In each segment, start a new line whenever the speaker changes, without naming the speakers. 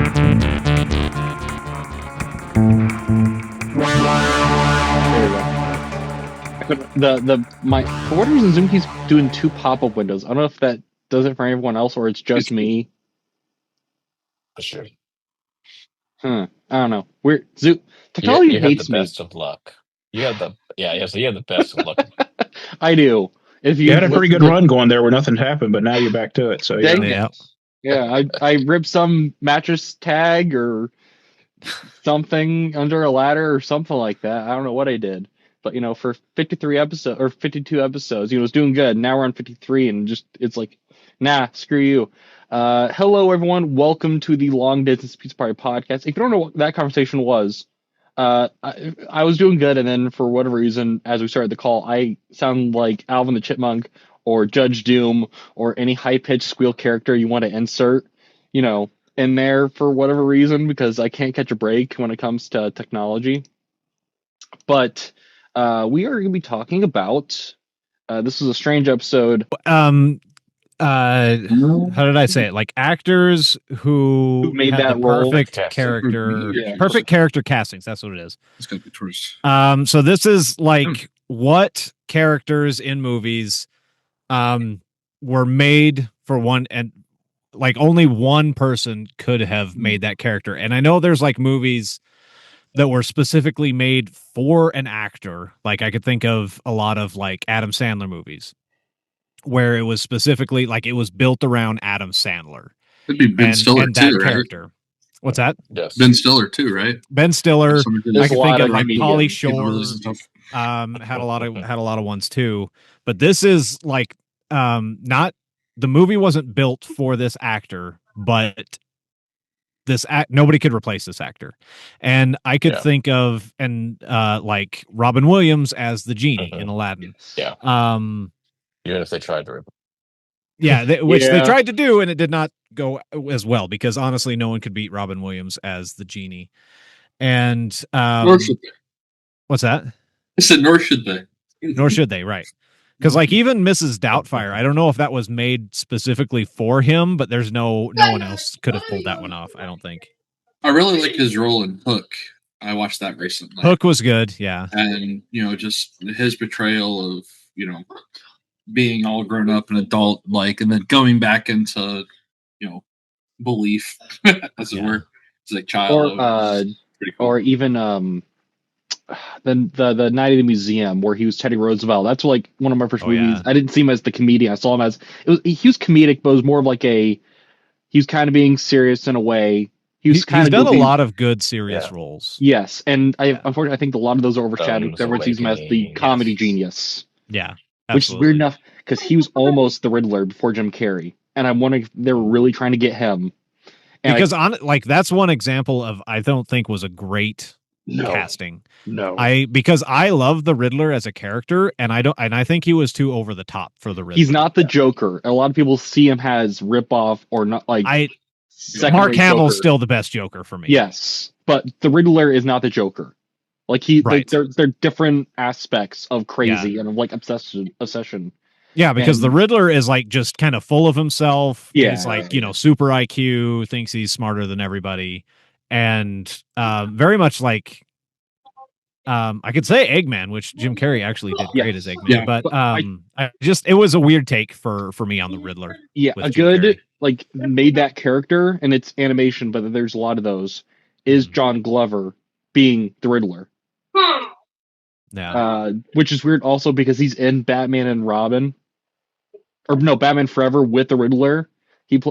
For whatever reason, Zoom keeps doing 2 pop-up windows. I don't know if that does it for everyone else or it's just me.
Sure.
I don't know. Technology
you
hates
have the best of luck. You have the best of luck.
I do. If
you had a pretty good run going there where nothing happened, but now you're back to it. So
yeah, I ripped some mattress tag or something under a ladder or something like that. I don't know what I did, but for 53 episodes or 52 episodes, it was doing good. Now we're on 53, and it's like, nah, screw you. Hello everyone, welcome to the Long Distance Pizza Party podcast. If you don't know what that conversation was, I was doing good, and then for whatever reason, as we started the call, I sound like Alvin the Chipmunk or Judge Doom or any high-pitched squeal character you want to insert, in there for whatever reason, because I can't catch a break when it comes to technology. But we are going to be talking about, this is a strange episode.
How did I say it? Like actors who
made
had
that
the
role.
perfect character, perfect character castings. That's what it is.
It's gonna be tourist.
So this is like what characters in movies, were made for one, and like only one person could have made that character. And I know there's like movies that were specifically made for an actor. Like I could think of a lot of like Adam Sandler movies, where it was specifically like it was built around Adam Sandler.
It'd be Ben Stiller
and
too,
that
right?
character. What's that?
Yes.
Ben Stiller too, right?
Ben Stiller. I can think of like Pauly Shore. Had a lot of ones too. But this is like not the movie wasn't built for this actor, but nobody could replace this actor. And I could think of like Robin Williams as the genie in Aladdin.
Yeah. Even if they tried to rip.
Yeah, which they tried to do, and it did not go as well, because honestly, no one could beat Robin Williams as the genie. And
nor should they.
What's that?
I said, nor should they.
Nor should they, right? Because like even Mrs. Doubtfire, I don't know if that was made specifically for him, but there's no one else could have pulled that one off, I don't think.
I really like his role in Hook. I watched that recently.
Hook was good, yeah.
And just his portrayal of being all grown up and adult, like, and then going back into belief, as it were. It's like child.
Or even the Night of the Museum, where he was Teddy Roosevelt. That's like one of my first movies. I didn't see him as the comedian. I saw him as he was comedic, but it was more of like he was kind of being serious in a way. He's done
a lot of good serious roles.
Yes, and unfortunately, I think a lot of those are overshadowed. Everyone sees him as the comedy genius.
Yeah, absolutely.
Which is weird enough because he was almost the Riddler before Jim Carrey, and I'm wondering if they were really trying to get him. And
because that's one example of I don't think was a great casting.
No,
because I love the Riddler as a character, and I think he was too over the top for the Riddler.
He's not the Joker. A lot of people see him as ripoff or not. Like
Mark Hamill's still the best Joker for me.
Yes, but the Riddler is not the Joker. Like they're different aspects of crazy and of like obsession.
Yeah, because the Riddler is like just kind of full of himself.
Yeah,
he's like super IQ, thinks he's smarter than everybody, and very much like I could say Eggman, which Jim Carrey actually did great as Eggman. Yeah, but it was a weird take for me on the Riddler.
Yeah, a good like made that character, and it's animation, but there's a lot of those. Is John Glover being the Riddler?
Yeah,
which is weird also because he's in Batman and Robin, or no, Batman Forever with the Riddler. It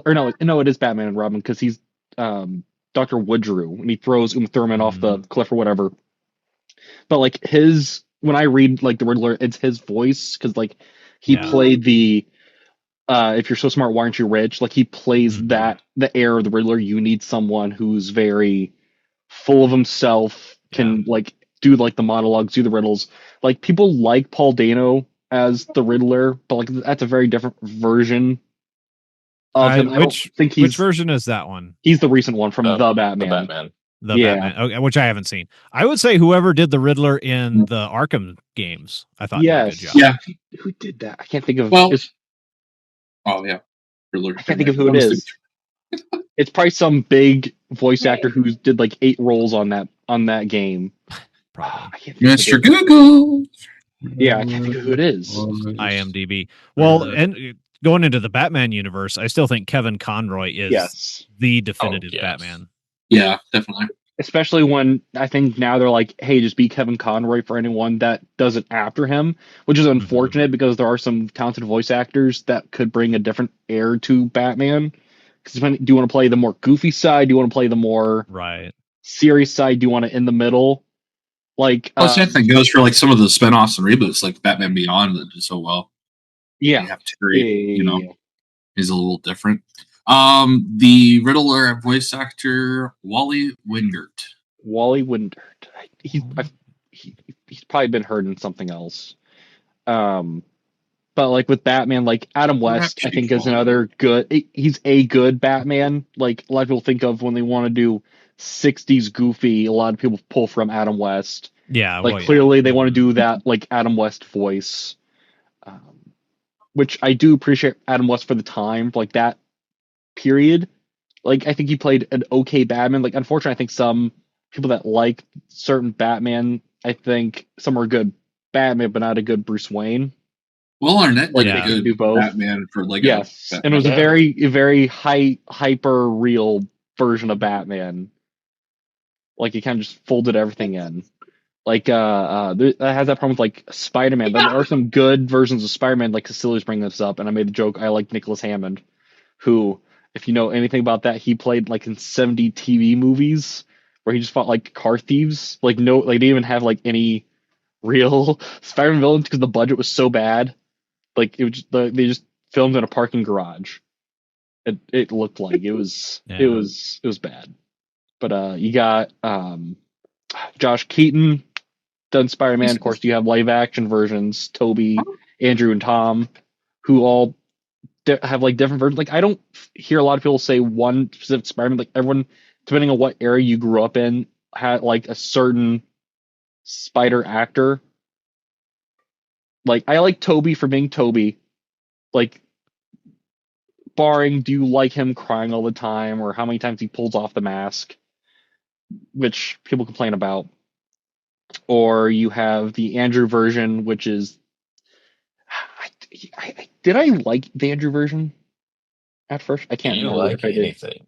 is Batman and Robin because he's Dr. Woodrue and he throws Uma Thurman off the cliff or whatever. But like when I read like the Riddler, it's his voice because like he played the if you're so smart, why aren't you rich? Like he plays the air of the Riddler. You need someone who's very full of himself, can like do like the monologues, do the riddles. Like people like Paul Dano as the Riddler, but like that's a very different version of him.
Which version is that one?
He's the recent one from the Batman.
Batman, okay, which I haven't seen. I would say whoever did the Riddler in the Arkham games, I thought did a good job.
Yeah. Who did that? I can't think of.
Riddler.
I can't think of who it is. It's probably some big voice actor who did like 8 roles on that game.
Probably.
I can't think of
Mr.
it.
Google.
Yeah, I can't think of who it is.
IMDb. Well, and going into the Batman universe, I still think Kevin Conroy is
Yes.
the definitive
yes.
Batman.
Yeah, definitely.
Especially when I think now they're like, hey, just be Kevin Conroy for anyone that does it after him, which is unfortunate because there are some talented voice actors that could bring a different air to Batman. Because do you want to play the more goofy side? Do you want to play the more
Right.
serious side? Do you want it in the middle? Like,
Well, same thing goes for like some of the spinoffs and reboots, like Batman Beyond, that did so well.
yeah,
You have Terry,
yeah.
he's a little different. The Riddler voice actor Wally Wingert.
Wally Windert. He's probably been heard in something else. But like with Batman, like Adam West, I think is another good. He's a good Batman. Like a lot of people think of when they want to do 60s goofy. A lot of people pull from Adam West.
Yeah.
Like
well, yeah.
clearly they want to do that like Adam West voice, which I do appreciate Adam West for the time, like that period. Like I think he played an okay Batman. Like unfortunately, I think some people that like certain Batman, I think some are good Batman, but not a good Bruce Wayne.
Will Arnett
Like
did
they
a
can
good
do both.
Batman for like
Yes,
a
and it was a
Yeah.
very hyper real version of Batman. Like he kind of just folded everything in. Like that has that problem with like Spider-Man. But there are some good versions of Spider-Man. Like Cecilia's bringing this up, and I made the joke. I like Nicholas Hammond, who, if you know anything about that, he played like in 70 TV movies where he just fought like car thieves. Like no, like they didn't even have like any real Spider-Man villains because the budget was so bad. Like it was just, they just filmed in a parking garage. It looked like it was bad. But you got Josh Keaton done Spider-Man. Of course, you have live action versions, Toby, Andrew, and Tom, who all have like different versions. Like I don't hear a lot of people say one specific Spider-Man. Like everyone, depending on what area you grew up in, had like a certain Spider actor. Like I like Toby for being Toby. Like barring do you like him crying all the time or how many times he pulls off the mask, which people complain about. Or you have the Andrew version, which is did I like the Andrew version at first? I
Do
can't
you
remember
like
if I did.
anything?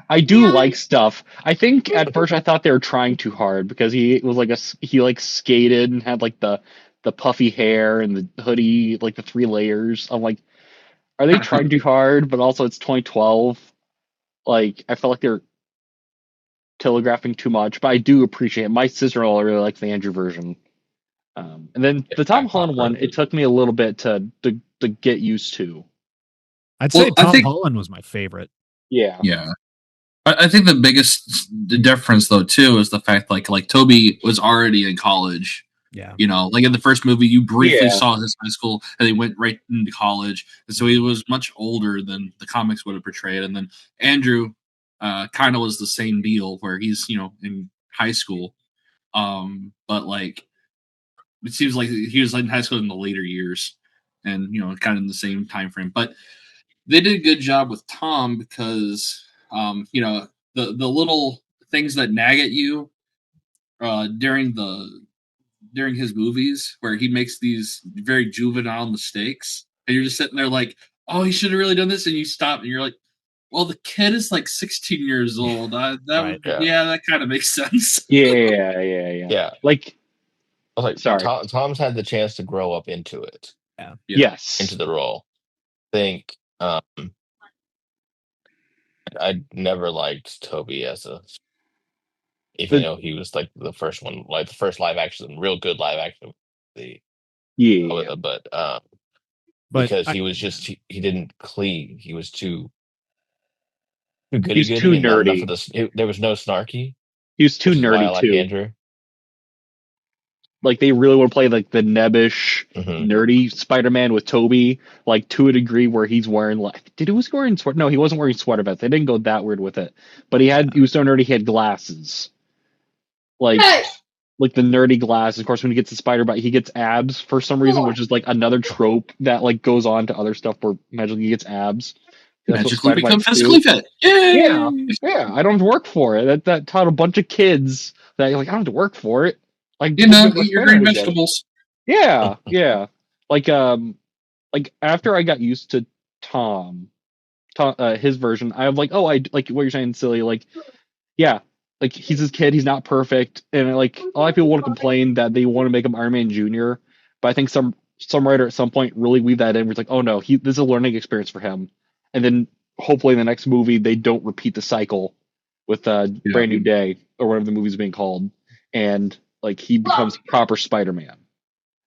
I do like stuff. I think at first I thought they were trying too hard because he was like he like skated and had like the puffy hair and the hoodie, like the 3 layers. I'm like, are they trying too hard? But also it's 2012. Like I felt like they're telegraphing too much, but I do appreciate it. My sister-in-law really likes the Andrew version. And then the Tom Holland one, it took me a little bit to get used to.
I'd say Tom Holland was my favorite.
Yeah.
Yeah. I think the biggest difference though too is the fact like Toby was already in college.
Yeah.
You know, like in the first movie, you briefly
Yeah.
saw his high school and he went right into college. And so he was much older than the comics would have portrayed. And then Andrew kind of was the same deal where he's, in high school. But like, it seems like he was in high school in the later years and, kind of in the same time frame. But they did a good job with Tom because, the little things that nag at you during his movies where he makes these very juvenile mistakes and you're just sitting there like, oh, he should have really done this, and you stop and you're like, well, the kid is like 16 years old.
Right.
That kind of makes sense.
Yeah. Like,
I was like,
sorry.
Tom's had the chance to grow up into it.
Yeah.
Yes.
Into the role. I think I never liked Toby as he was like the first one, like the first live action, real good live action. But because he was just he didn't clean. He was too goody
He's too
and not enough
nerdy.
of there was no snarky.
He was too nerdy
why I like
too.
Andrew.
Like they really want to play like the nebbish, nerdy Spider-Man with Toby, like to a degree where he's wearing like he was wearing sweater? No, he wasn't wearing sweater vests. They didn't go that weird with it. But he was so nerdy he had glasses. Like the nerdy glasses. Of course, when he gets the spider bite, he gets abs for some reason, which is like another trope that like goes on to other stuff where magically he gets abs. That's what
magically become
Spider-Mites
physically
do.
fit. Yay!
Yeah. I don't have to work for it. That taught a bunch of kids that you're like, I don't have to work for it. Like,
You know, eat your green vegetables.
Yeah. Like after I got used to Tom, his version, I was like, oh, I like what you're saying, silly. Like, yeah, like he's his kid, he's not perfect, and like a lot of people want to complain that they want to make him Iron Man Jr., but I think some writer at some point really weave that in. Where it's like, oh no, this is a learning experience for him, and then hopefully in the next movie they don't repeat the cycle with Brand New Day or whatever the movie's being called, and like he becomes proper Spider-Man.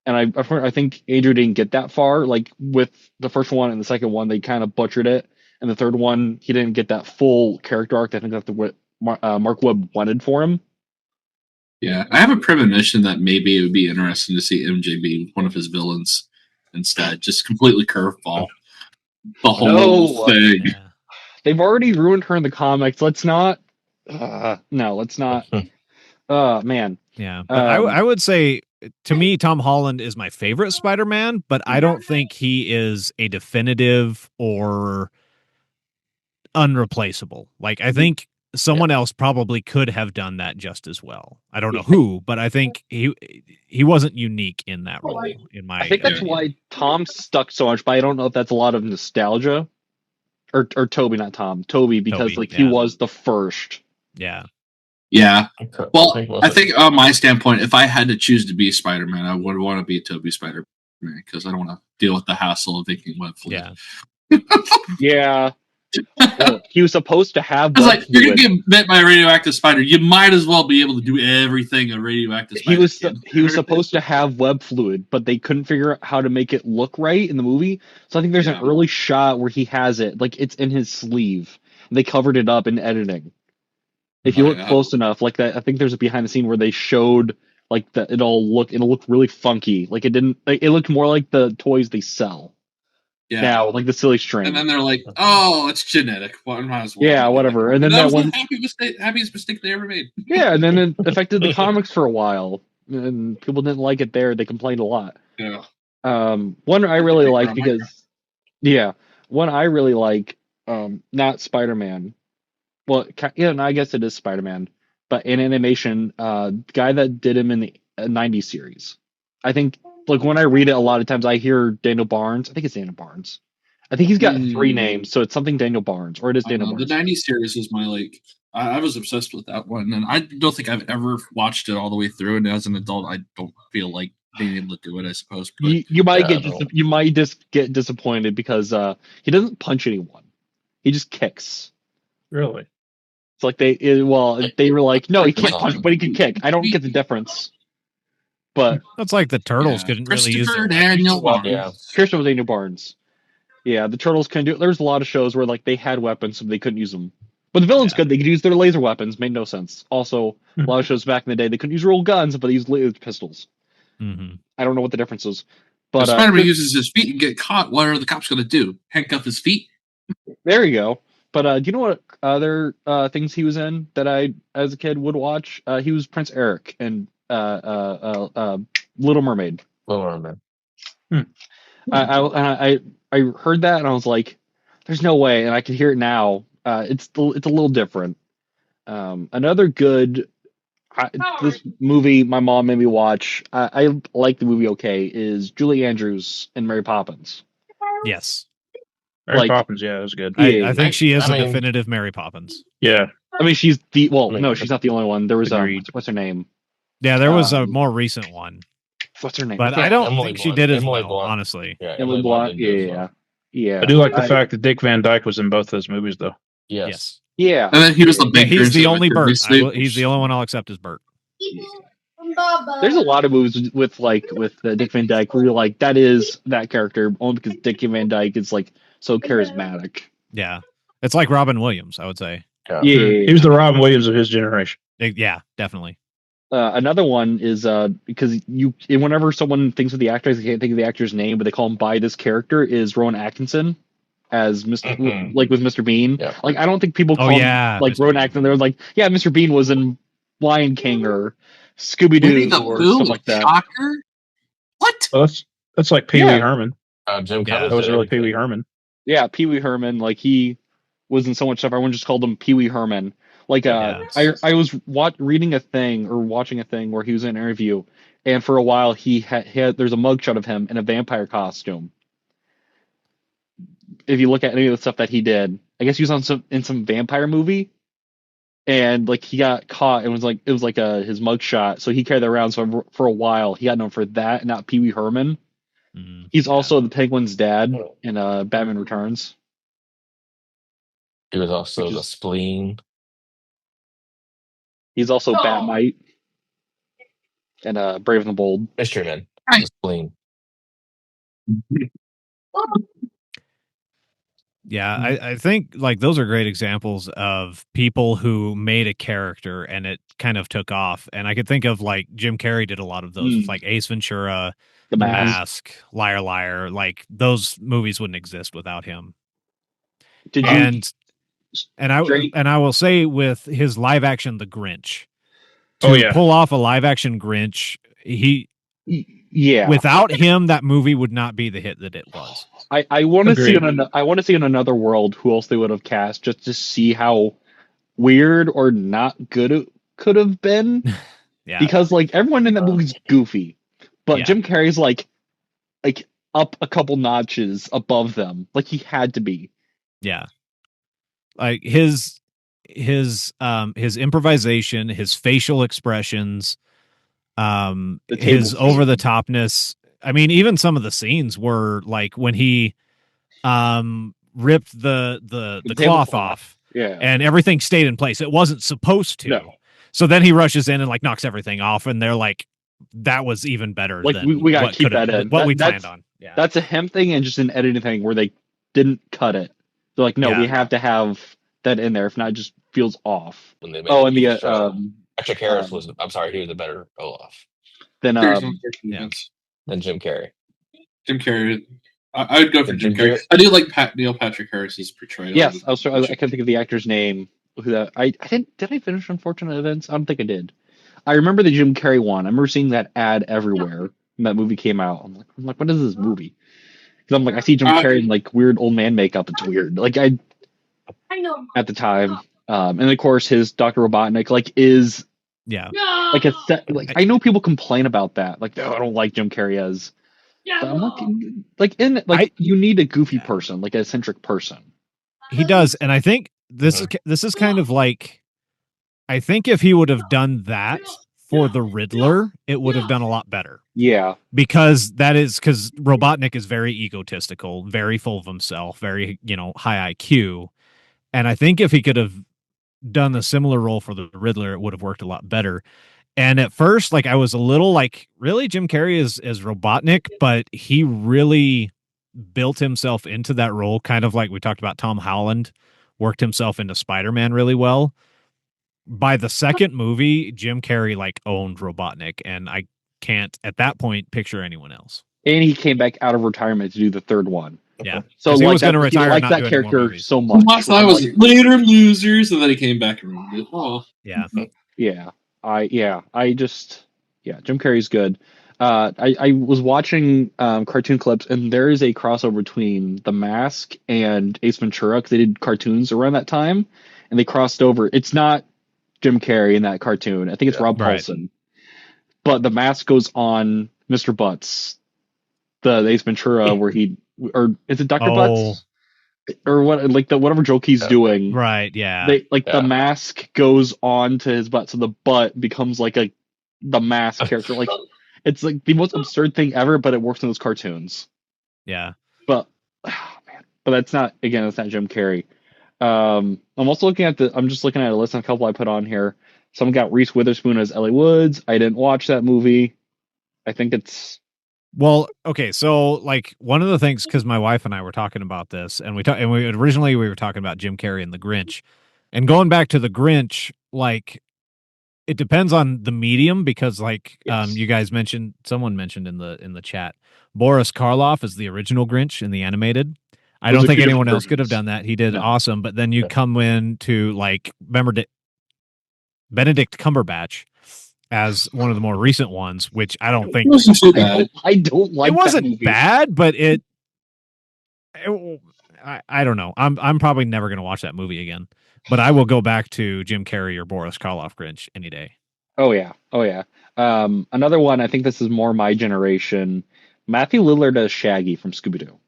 And I think Andrew didn't get that far. Like with the first one and the second one, they kind of butchered it. And the third one, he didn't get that full character arc. I think that's what Mark Webb wanted for him.
Yeah, I have a premonition that maybe it would be interesting to see MJ be one of his villains instead. Just completely curveball the whole thing.
Yeah.
They've already ruined her in the comics. Let's not. No, let's not. Man.
Yeah, but I would say, to me, Tom Holland is my favorite Spider-Man, but I don't think he is a definitive or unreplaceable. Like, I think someone else probably could have done that just as well. I don't know who, but I think he wasn't unique in that role. I
think that's why Tom stuck so much, but I don't know if that's a lot of nostalgia. Or Toby, not Tom. Toby, because he was the first.
Yeah.
Yeah. Well, I think on my standpoint, if I had to choose to be Spider-Man, I would want to be Toby Spider-Man because I don't want to deal with the hassle of making web fluid.
Yeah. Well, he was supposed to have.
I was like, you're gonna get bit by a radioactive spider. You might as well be able to do everything a radioactive spider.
He was supposed to have web fluid, but they couldn't figure out how to make it look right in the movie. So I think there's an early shot where he has it, like it's in his sleeve. They covered it up in editing. If you look close enough, like that, I think there's a behind the scene where they showed like that it'll look really funky. Like it didn't. Like, it looked more like the toys they sell. Yeah. Now, like the silly string.
And then they're like, "Oh, it's genetic. Well, might as well."
Yeah, whatever. And then that
was
one,
the happiest mistake they ever made.
Yeah, and then it affected the comics for a while, and people didn't like it there. They complained a lot.
Yeah.
One I really like because, one I really like, not Spider-Man. Well, no, I guess it is Spider-Man, but in animation, the guy that did him in the '90s series, I think. Like when I read it, a lot of times I hear Daniel Barnes. I think it's Daniel Barnes. I think he's got 3 names, so it's something Daniel Barnes, or it is Daniel Barnes.
The '90s series is my I was obsessed with that one, and I don't think I've ever watched it all the way through. And as an adult, I don't feel like being able to do it. I suppose but,
you might just get disappointed because he doesn't punch anyone; he just kicks.
Really?
It's like they were like, no, he can't punch, but he can kick. I don't get the difference. But
that's like the Turtles couldn't really use it.
Daniel Barnes.
Christopher Daniel Barnes. Yeah, the Turtles couldn't do it. There's a lot of shows where like they had weapons, so they couldn't use them. But the villains could. They could use their laser weapons. Made no sense. Also, a lot of shows back in the day, they couldn't use real guns, but they used laser pistols.
Mm-hmm.
I don't know what the difference is. But
Spider-Man uses his feet and get caught. What are the cops going to do? Handcuff his feet?
There you go. But do you know what other things he was in that I, as a kid, would watch? He was Prince Eric and Little Mermaid.
Little Mermaid.
I heard that and I was like, "There's no way," and I can hear it now. It's a little different. Another good this movie my mom made me watch. I like the movie. Okay, is Julie Andrews in Mary Poppins?
Yes,
Mary Poppins. Yeah, it was good.
I think she is a definitive Mary Poppins.
Yeah,
I mean she's no, she's not the only one. There was what's her name?
Yeah, there was a more recent one.
What's her name?
But I don't think she did as well, honestly.
Yeah, Emily Blunt. Yeah.
I do like the fact that Dick Van Dyke was in both those movies, though.
Yes.
Yeah.
And then he was the big.
He's the only Bert. He's the only one I'll accept as Bert.
There's a lot of movies with Dick Van Dyke where you're like, that is that character only because Dick Van Dyke is like so charismatic.
Yeah, it's like Robin Williams, I would say.
Yeah.
He was the Robin Williams of his generation.
Yeah, definitely.
Another one is because whenever someone thinks of the actor, they can't think of the actor's name, but they call him by this character is Rowan Atkinson as Mr. Like with Mr. Bean.
Yeah.
Like I don't think people call him like Mr. Rowan Atkinson. They're like, yeah, Mr. Bean was in Lion King or Scooby Doo or something like that.
Shocker? What?
Well, that's like Pee Wee Herman.
Jim
that was really Pee Wee Herman.
Yeah, Pee Wee Herman. Like he was in so much stuff. Everyone just called him Pee Wee Herman. Like I was reading a thing or watching a thing where he was in an interview, and for a while he had there's a mugshot of him in a vampire costume. If you look at any of the stuff that he did, I guess he was on in some vampire movie, and like he got caught and it was like his mugshot, so he carried that around. So for a while he got known for that, and not Pee Wee Herman. He's also the Penguin's dad in Batman Returns.
He was also the Spleen.
He's also Batmite and Brave and the Bold.
Mystery Man. The Spleen.
Yeah, I think like those are great examples of people who made a character and it kind of took off. And I could think of like Jim Carrey did a lot of those, with, like Ace Ventura, The Mask, Liar Liar. Like those movies wouldn't exist without him. And I will say with his live action The Grinch, to pull off a live action Grinch, without him that movie would not be the hit that it was.
I want to see in another world who else they would have cast, just to see how weird or not good it could have been. Because like everyone in that movie's goofy, but Jim Carrey's like up a couple notches above them. Like he had to be. Yeah.
Like his improvisation, his facial expressions, his over the topness. I mean, even some of the scenes were like when he ripped the cloth off, and everything stayed in place. It wasn't supposed to. No. So then he rushes in and like knocks everything off, and they're like, "That was even better."
Like
than
we gotta keep that in.
What we planned on. Yeah,
that's a him thing and just an editing thing where they didn't cut it. They're like, no, we have to have that in there. If not, it just feels off.
When they made Patrick Harris was. I'm sorry, he was a better Olaf
than
Jim Carrey.
Jim Carrey. I would go for Jim Carrey. I do like Neil Patrick Harris's portrayal.
Yes, I can't think of the actor's name. I didn't. Did I finish Unfortunate Events? I don't think I did. I remember the Jim Carrey one. I remember seeing that ad everywhere when that movie came out. I'm like, what is this movie? Because I'm like, I see Jim Carrey in like weird old man makeup. It's weird. Like I know at the time, and of course his Dr. Robotnik like is like a set. Like I know people complain about that. Like, oh, I don't like Jim Carrey as. But I'm you need a goofy person, like an eccentric person.
He does, and I think this is kind of like, I think if he would have done that for the Riddler, it would have done a lot better.
Yeah,
because Robotnik is very egotistical, very full of himself, very high IQ, and I think if he could have done a similar role for the Riddler, it would have worked a lot better. And at first, like I was a little like, really, Jim Carrey is Robotnik, but he really built himself into that role, kind of like we talked about. Tom Holland worked himself into Spider-Man really well. By the second movie, Jim Carrey like owned Robotnik, and I can't at that point picture anyone else.
And he came back out of retirement to do the third one.
Yeah,
so
he was going to retire.
Like that character so much.
I was later Losers, and then he came back and ruined it. Oh,
yeah.
Jim Carrey's good. I was watching cartoon clips, and there is a crossover between The Mask and Ace Ventura because they did cartoons around that time, and they crossed over. It's not Jim Carrey in that cartoon. I think it's Rob Paulson. But The Mask goes on Mr. Butts, the Ace Ventura, where or is it Dr. Butts? Or what, like whatever joke he's doing,
right? Yeah,
The Mask goes on to his butt, so the butt becomes like the Mask character. Like it's like the most absurd thing ever, but it works in those cartoons.
Yeah,
but that's not It's not Jim Carrey. I'm also looking at I'm just looking at a list of a couple I put on here. Someone got Reese Witherspoon as Ellie Woods. I didn't watch that movie. I think it's.
Well, okay, so like one of the things, because my wife and I were talking about this, and we were talking about Jim Carrey and The Grinch, and going back to The Grinch, like it depends on the medium, because like you guys mentioned, someone mentioned in the chat, Boris Karloff is the original Grinch in the animated. I don't think anyone else could have done that. He did awesome, but then you come in to like remember Benedict Cumberbatch as one of the more recent ones, which I don't think
wasn't so bad.
I don't like.
It wasn't bad, but I don't know. I'm probably never going to watch that movie again, but I will go back to Jim Carrey or Boris Karloff Grinch any day.
Oh yeah, oh yeah. Another one. I think this is more my generation. Matthew Lillard as Shaggy from Scooby Doo.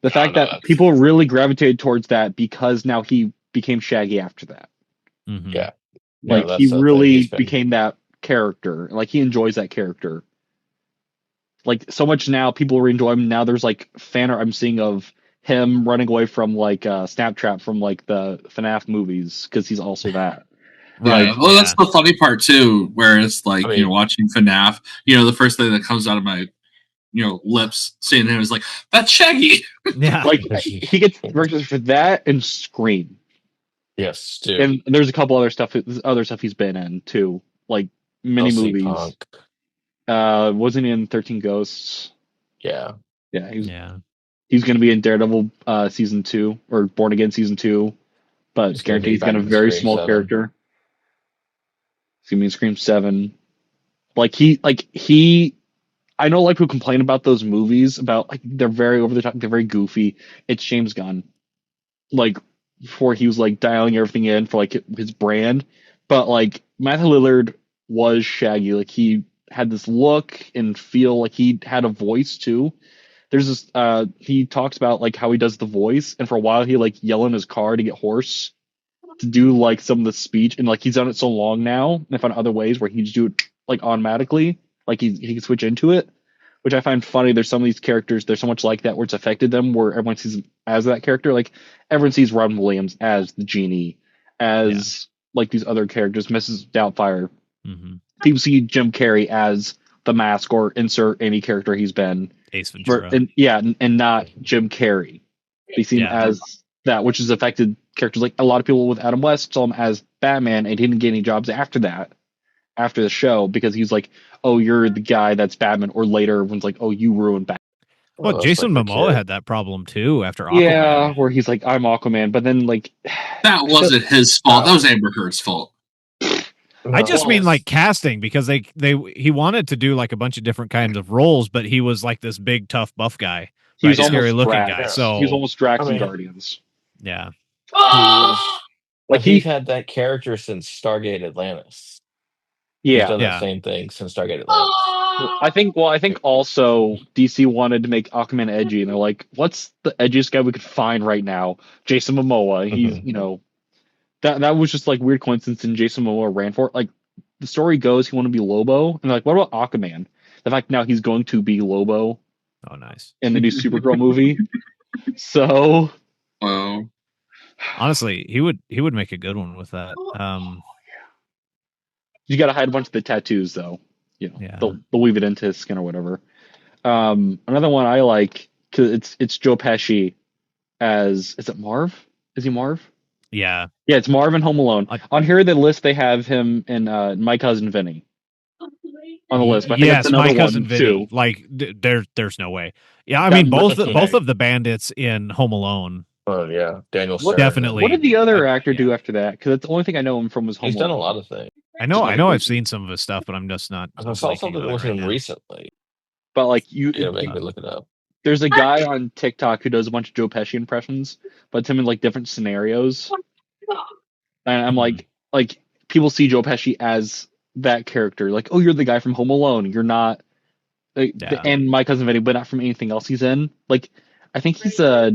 The fact
no,
that
that's-
people really gravitated towards that because now he became Shaggy after that.
Mhm.
Yeah.
Like
that's
he
the thing.
really
He's been-
became that character. Like he enjoys that character. Like so much now, people really enjoy him. Now there's like fan art I'm seeing of him running away from like Snapchat from like the FNAF movies because he's also that.
Yeah,
Like,
well, that's the funny part too, where it's like
I mean-
watching FNAF. The first thing that comes out of my lips seeing him is like, that's Shaggy.
Yeah.
like he gets recognized for that and Scream.
Yes, dude.
And there's a couple other stuff he's been in too, like mini
LC
movies.
Punk.
Wasn't he in 13 Ghosts?
Yeah.
Yeah,
Yeah.
he's going to be in Daredevil season 2 or Born Again season 2, but
He's gonna
guaranteed
be
he's got
back
a
in
very
Scream
small
7.
character. He's going to be in Scream 7. He I know like people complain about those movies about like they're very over the top, they're very goofy. It's James Gunn. Like before he was like dialing everything in for like his brand, but like Matthew Lillard was Shaggy. Like he had this look and feel, like he had a voice too. There's this he talks about like how he does the voice, and for a while he like yell in his car to get hoarse to do like some of the speech, and like he's done it so long now, and I found other ways where he just do it like automatically, like he can switch into it, which I find funny. There's some of these characters, there's so much like that where it's affected them, where everyone sees him as that character. Like everyone sees Robin Williams as the genie, as like these other characters, Mrs. Doubtfire.
Mm-hmm.
People see Jim Carrey as the Mask or insert any character he's been.
Ace Ventura.
And not Jim Carrey. They see him as that, which has affected characters. Like a lot of people with Adam West saw him as Batman, and he didn't get any jobs after that, after the show, because he's like, "Oh, you're the guy that's Batman," or later everyone's like, "Oh, you ruined Batman."
Well,
that's
Jason
like the
Momoa
kid.
had that problem too after Aquaman.
Yeah, where he's like, "I'm Aquaman," but then like
That wasn't his fault. That was Amber Heard's fault.
I just mean like casting, because he wanted to do like a bunch of different kinds of roles, but he was like this big tough buff guy,
he was
scary
almost
looking
Drax.
guy.
Yeah.
So
He was almost Drax
I
in
mean-
Guardians.
yeah,
Like
he's had that character since Stargate Atlantis. He's
yeah.
done
Yeah.
that same thing since Stargate Atlantis.
I think also DC wanted to make Aquaman edgy, and they're like, "What's the edgiest guy we could find right now?" Jason Momoa. He's that was just like weird coincidence, and Jason Momoa ran for it. Like the story goes, he wanted to be Lobo, and they're like, "What about Aquaman?" The fact now he's going to be Lobo
oh nice.
in the new Supergirl movie. So
Oh,
Honestly, he would make a good one with that.
you got to hide a bunch of the tattoos, though.
Yeah.
They'll weave it into his skin or whatever. Another one I like, because it's Joe Pesci as, is it Marv? Is he Marv?
Yeah.
Yeah, it's Marv in Home Alone.
I-
On here, the list they have him in My Cousin Vinny on the list. But I think
Yes,
that's another
My Cousin
one
Vinny.
too.
Like there's no way. Yeah, I
That-
mean both
that's
both of the bandits in Home Alone.
Oh yeah, Daniel
What-
Stern.
Definitely.
What did the other actor
yeah.
do after that? Because that's the only thing I know him from was Home
He's
Alone.
done a lot of things.
I know I've seen some of his stuff, but I'm just not.
I saw
blanking
something
on it
with
right
him
now.
recently.
But like
Make me look it up.
there's a guy on TikTok who does a bunch of Joe Pesci impressions, but it's him in like different scenarios. And I'm like people see Joe Pesci as that character. Like, oh, you're the guy from Home Alone. You're not. And My Cousin Vinny, but not from anything else he's in. Like, I think he's a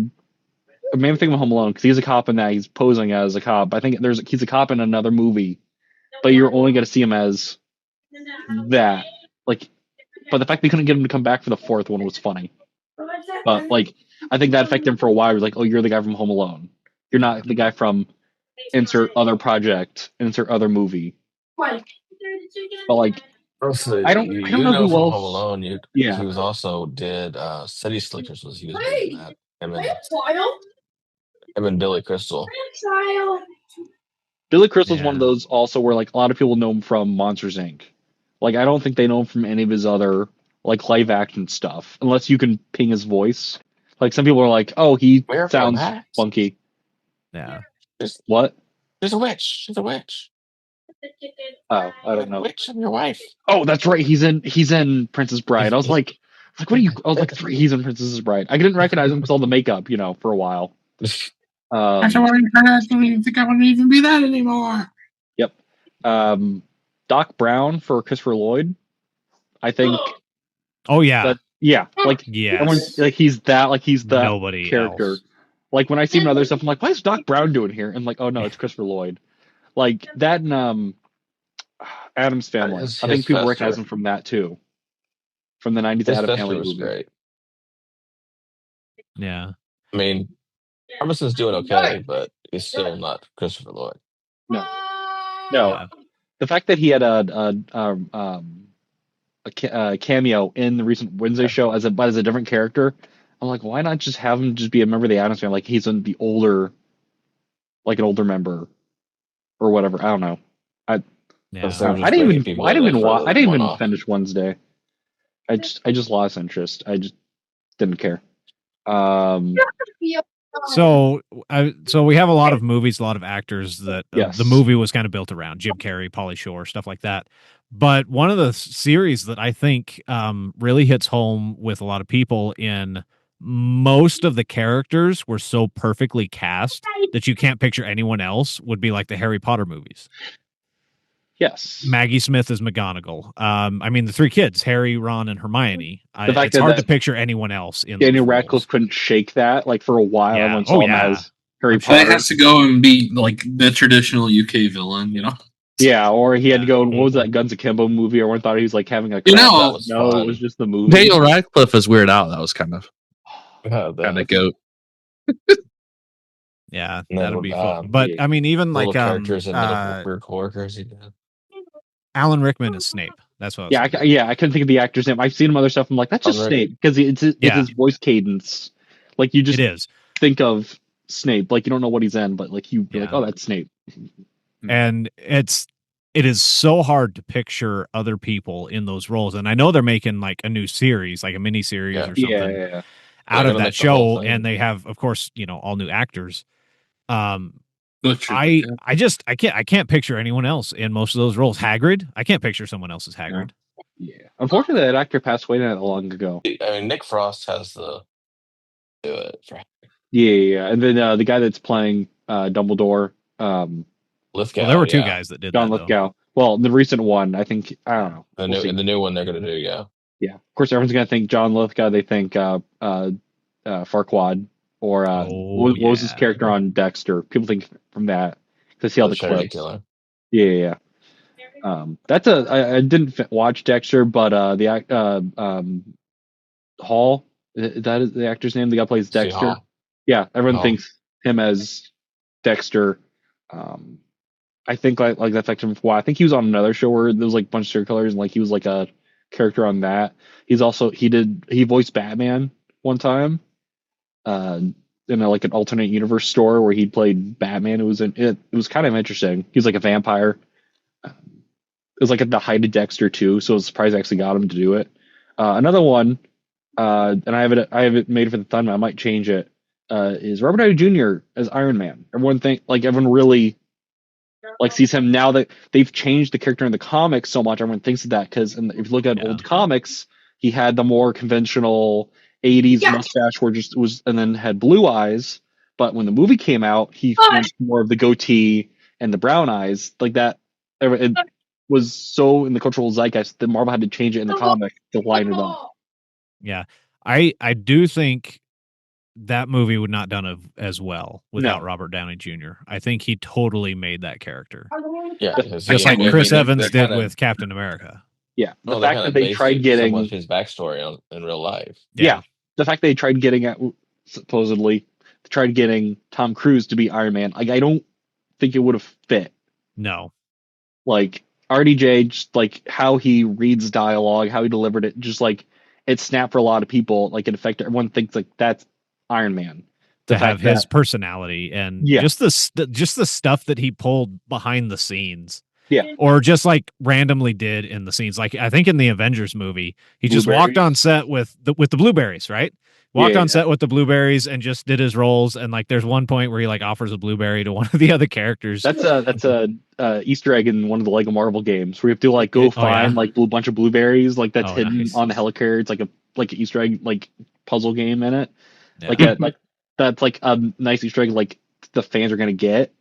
main thing of Home Alone because he's a cop in that. He's posing as a cop. I think he's a cop in another movie, but you're only going to see him as that. Like, but the fact they couldn't get him to come back for the fourth one was funny. But like, I think that affected him for a while. He was like, oh, you're the guy from Home Alone. You're not the guy from insert other project, insert other movie. But like,
Honestly,
I don't know
from
who else-
Home Alone.
Yeah.
He was also did City Slickers. He was doing that. Him and Billy Crystal.
Billy Crystal's
Yeah.
one of those also where like a lot of people know him from Monsters Inc. Like I don't think they know him from any of his other like live action stuff unless you can ping his voice. Like some people are like, oh, he
Where from
sounds
that?
funky.
Yeah.
What?
There's a witch. She's a witch.
Oh, I don't know.
Witch, I'm your wife.
Oh, that's right. He's in Princess Bride. I was like, Like, what are you? I was like, he's in Princess Bride. I didn't recognize him because all the makeup, for a while.
I don't even think I want to even be that anymore.
Yep. Doc Brown for Christopher Lloyd. I think.
Oh yeah.
Like
yes.
he's that
Nobody
character.
else.
Like when I see him in other stuff, I'm like, why is Doc Brown doing here? And like, oh no, it's Christopher Lloyd. Like that and Addams Family. I think people recognize him from that too. From the 90s Addams Family
was
movie.
great.
Yeah.
I mean, Emerson's doing okay, but he's still not Christopher Lloyd.
No.
Yeah.
The fact that he had a cameo in the recent Wednesday show as a different character, I'm like, why not just have him just be a member of the Addams Family? Like he's in the older, like an older member, or whatever. I don't know. I didn't even finish Wednesday. I just lost interest. I just didn't care.
So we have a lot of movies, a lot of actors that the movie was kind of built around. Jim Carrey, Pauly Shore, stuff like that. But one of the series that I think really hits home with a lot of people in most of the characters were so perfectly cast that you can't picture anyone else would be like the Harry Potter movies.
Yes.
Maggie Smith is McGonagall. I mean, the three kids, Harry, Ron, and Hermione. It's hard to picture anyone else in
Daniel Radcliffe couldn't shake that. Like for a while, everyone saw him as Harry
Potter. He has to go and be like the traditional UK villain,
Yeah, or he had to go. What was that Guns Akimbo movie? Everyone thought he was like having a.
It
was just the movie.
Daniel Radcliffe as Weird Al. That was kind of goat.
Yeah, that'd be fun. But I mean, even like
characters and little coworkers he did.
Alan Rickman is Snape. That's what.
I couldn't think of the actor's name. I've seen him other stuff. I'm like, that's just Snape because it's his voice cadence. Like you just think of Snape. Like you don't know what he's in, but like you're like, oh, that's Snape.
And it is so hard to picture other people in those roles. And I know they're making like a new series, like a mini series or something out of that show. And they have, of course, all new actors. I can't picture anyone else in most of those roles. Hagrid, I can't picture someone else as Hagrid.
Yeah, unfortunately, that actor passed away not long ago.
I mean, Nick Frost has the do it.
Yeah, and then the guy that's playing Dumbledore,
Lithgow.
Well, there were two guys that did
John
that.
Lithgow. Though. Well, the recent one, I think, I don't know.
In the new one, they're going to do,
Yeah. Of course, everyone's going to think John Lithgow. They think Farquaad or what was his character on Dexter? People think from that because see all the clips.
Killer.
Yeah. That's I didn't watch Dexter, but the Hall, that is the actor's name. The guy plays Dexter. Yeah, everyone thinks him as Dexter. I think like that's like him. I think he was on another show where there was like a bunch of serial killers and like he was like a character on that. He voiced Batman one time. In like an alternate universe story where he played Batman. It was kind of interesting. He was like a vampire. It was like at the height of Dexter too, so I was surprised I actually got him to do it. Another one, and I have it made for the thumbnail. I might change it. Is Robert Downey Jr. as Iron Man? Everyone really like sees him now that they've changed the character in the comics so much. Everyone thinks of that because if you look at old comics, he had the more conventional 80s mustache and then had blue eyes. But when the movie came out, he went more of the goatee and the brown eyes like that. It was so in the cultural zeitgeist that Marvel had to change it in the comic to line it up.
Yeah, I do think that movie would not done as well without Robert Downey Jr. I think he totally made that character.
Yeah,
just like Chris Evans did with Captain America.
Yeah, the fact that they tried getting
his backstory in real life.
Yeah, the fact they tried getting Tom Cruise to be Iron Man. Like I don't think it would have fit.
No,
like RDJ, just like how he reads dialogue, how he delivered it, just like it snapped for a lot of people. Like it affected everyone. Thinks like that's Iron Man
to have his personality and just the stuff that he pulled behind the scenes.
Yeah,
or just like randomly did in the scenes. Like I think in the Avengers movie, he just walked on set with the blueberries, right? Walked on set with the blueberries and just did his roles. And like, there's one point where he like offers a blueberry to one of the other characters.
That's a Easter egg in one of the Lego Marvel games where you have to like go find like a bunch of blueberries like that's hidden on the helicarrier. It's like a like an Easter egg like puzzle game in it.
Yeah.
Like that's like a nice Easter egg like the fans are gonna get.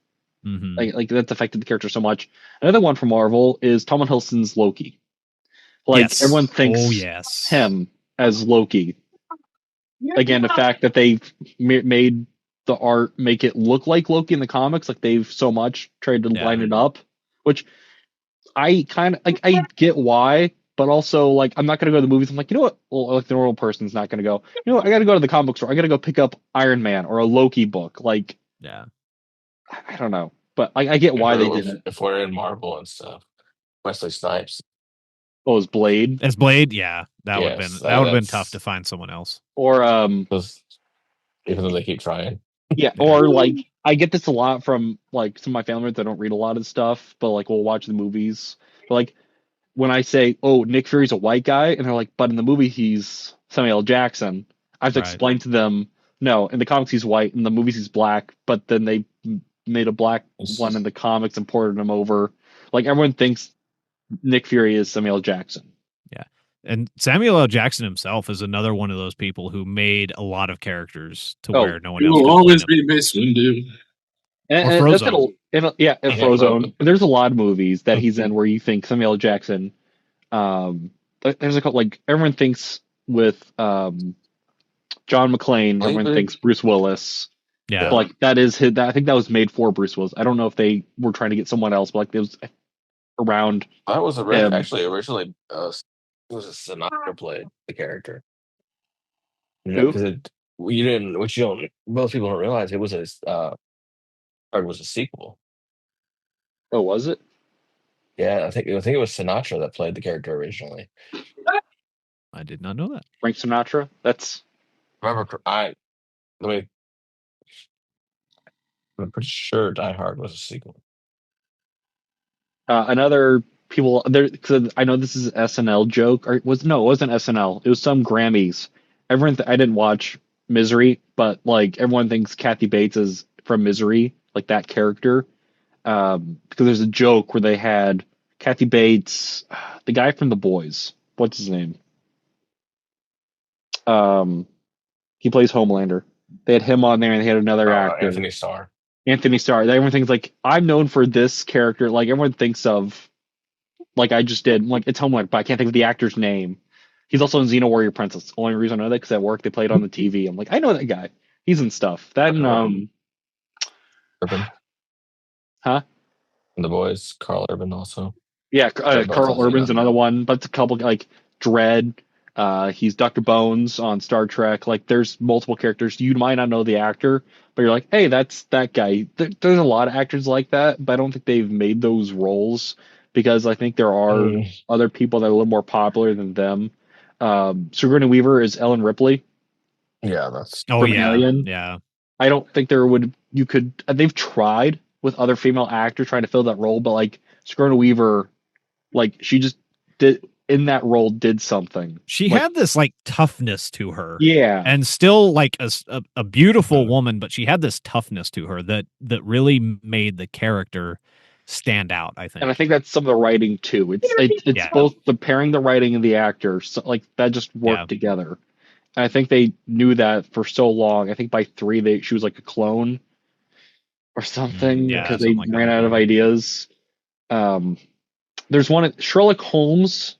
Mhm.
Like that's affected the character so much. Another one from Marvel is Tom Hiddleston's Loki. Like
Yes.
everyone thinks
Oh, yes.
him as Loki. Again, the fact that they made the art make it look like Loki in the comics, like they've so much tried to
Yeah.
line it up, which I kind of like. I get why, but also like I'm not gonna go to the movies. I'm like, you know what? Well, like the normal person's not gonna go. You know what? I gotta go to the comic book store. I gotta go pick up Iron Man or a Loki book. Like,
Yeah.
I don't know, but I get why they did it.
If we're in Marvel and stuff, Wesley Snipes.
Oh, it's Blade
As Blade, yeah, that would have
Yes,
been
that's
tough to find someone else.
or
those- even though they keep trying.
yeah, or like I get this a lot from like some of my family members that don't read a lot of stuff, but like we'll watch the movies. But like when I say, "Oh, Nick Fury's a white guy," and they're like, "But in the movie he's Samuel L. Jackson," I have to
Right.
explain to them, "No, in the comics he's white, in the movies he's black." But then they made a black one in the comics and ported him over. Like everyone thinks Nick Fury is Samuel L. Jackson.
Yeah. And Samuel L. Jackson himself is another one of those people who made a lot of characters to
Oh,
where no one
You
else
will
could
always
play them.
be Mace Windu.
And
Or
that's
Frozone.
and Frozone. There's a lot of movies that he's in where you think Samuel L. Jackson. There's a couple like everyone thinks with John McClane. Everyone thinks Bruce Willis.
Yeah.
But, like that is his. I think that was made for Bruce Willis. I don't know if they were trying to get someone else, but like it was around.
That was
him.
actually originally it was a Sinatra played the character.
Who?
Because you didn't, which you don't, most people don't realize it was a sequel.
Oh, was it?
Yeah, I think it was Sinatra that played the character originally.
I did not know that.
Frank Sinatra. That's.
Remember, I'm pretty sure Die Hard was a sequel.
Another people there because I know this is an SNL joke or it wasn't SNL. It was some Grammys. Everyone I didn't watch Misery, but like everyone thinks Kathy Bates is from Misery, like that character. Because there's a joke where they had Kathy Bates, the guy from The Boys. What's his name? He plays Homelander. They had him on there, and they had another actor,
Anthony Starr.
Anthony Starr. Everyone thinks like I'm known for this character. Like everyone thinks of, like I just did. Like it's Homelander, but I can't think of the actor's name. He's also in Xena Warrior Princess. Only reason I know that because at work they played on the TV. I'm like, I know that guy. He's in stuff. That
Urban.
Huh?
And The Boys, Carl Urban also.
Yeah,
Both
Carl
on
Urban's
Xena.
another one, but it's a couple like Dredd. He's Dr. Bones on Star Trek. Like, there's multiple characters. You might not know the actor, but you're like, hey, that's that guy. There's a lot of actors like that, but I don't think they've made those roles because I think there are other people that are a little more popular than them. Sigourney Weaver is Ellen Ripley.
Yeah, that's.
Oh,
From
yeah.
Alien.
Yeah.
I don't think you could. They've tried with other female actors trying to fill that role, but like Sigourney Weaver, like she just did in that role did something.
She
like,
had this like toughness to her.
Yeah.
And still like a beautiful woman, but she had this toughness to her that really made the character stand out, I think.
And I think that's some of the writing too. It's both the pairing the writing and the actor. So like that just worked together. And I think they knew that for so long. I think by 3 she was like a clone or something because they ran out of ideas. There's one Sherlock Holmes.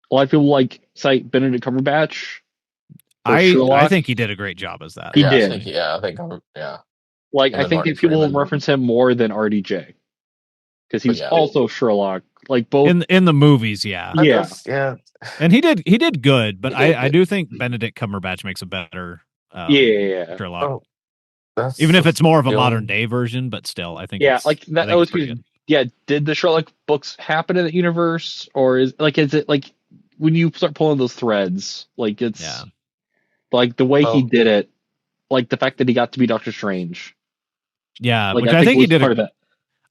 A lot of people like cite Benedict Cumberbatch.
I think he did a great job as that.
He did.
I think.
Like I think people reference him more than RDJ because he's also Sherlock. Like both
in the movies, yeah. And he did good, but I do think Benedict Cumberbatch makes a better Sherlock. Even if it's more of a modern day version, but still, I think
like that was good. Yeah, did the Sherlock books happen in the universe, or is it like when you start pulling those threads, like it's like the way he did it, like the fact that he got to be Doctor Strange.
Yeah,
like,
which I think he did
part of that.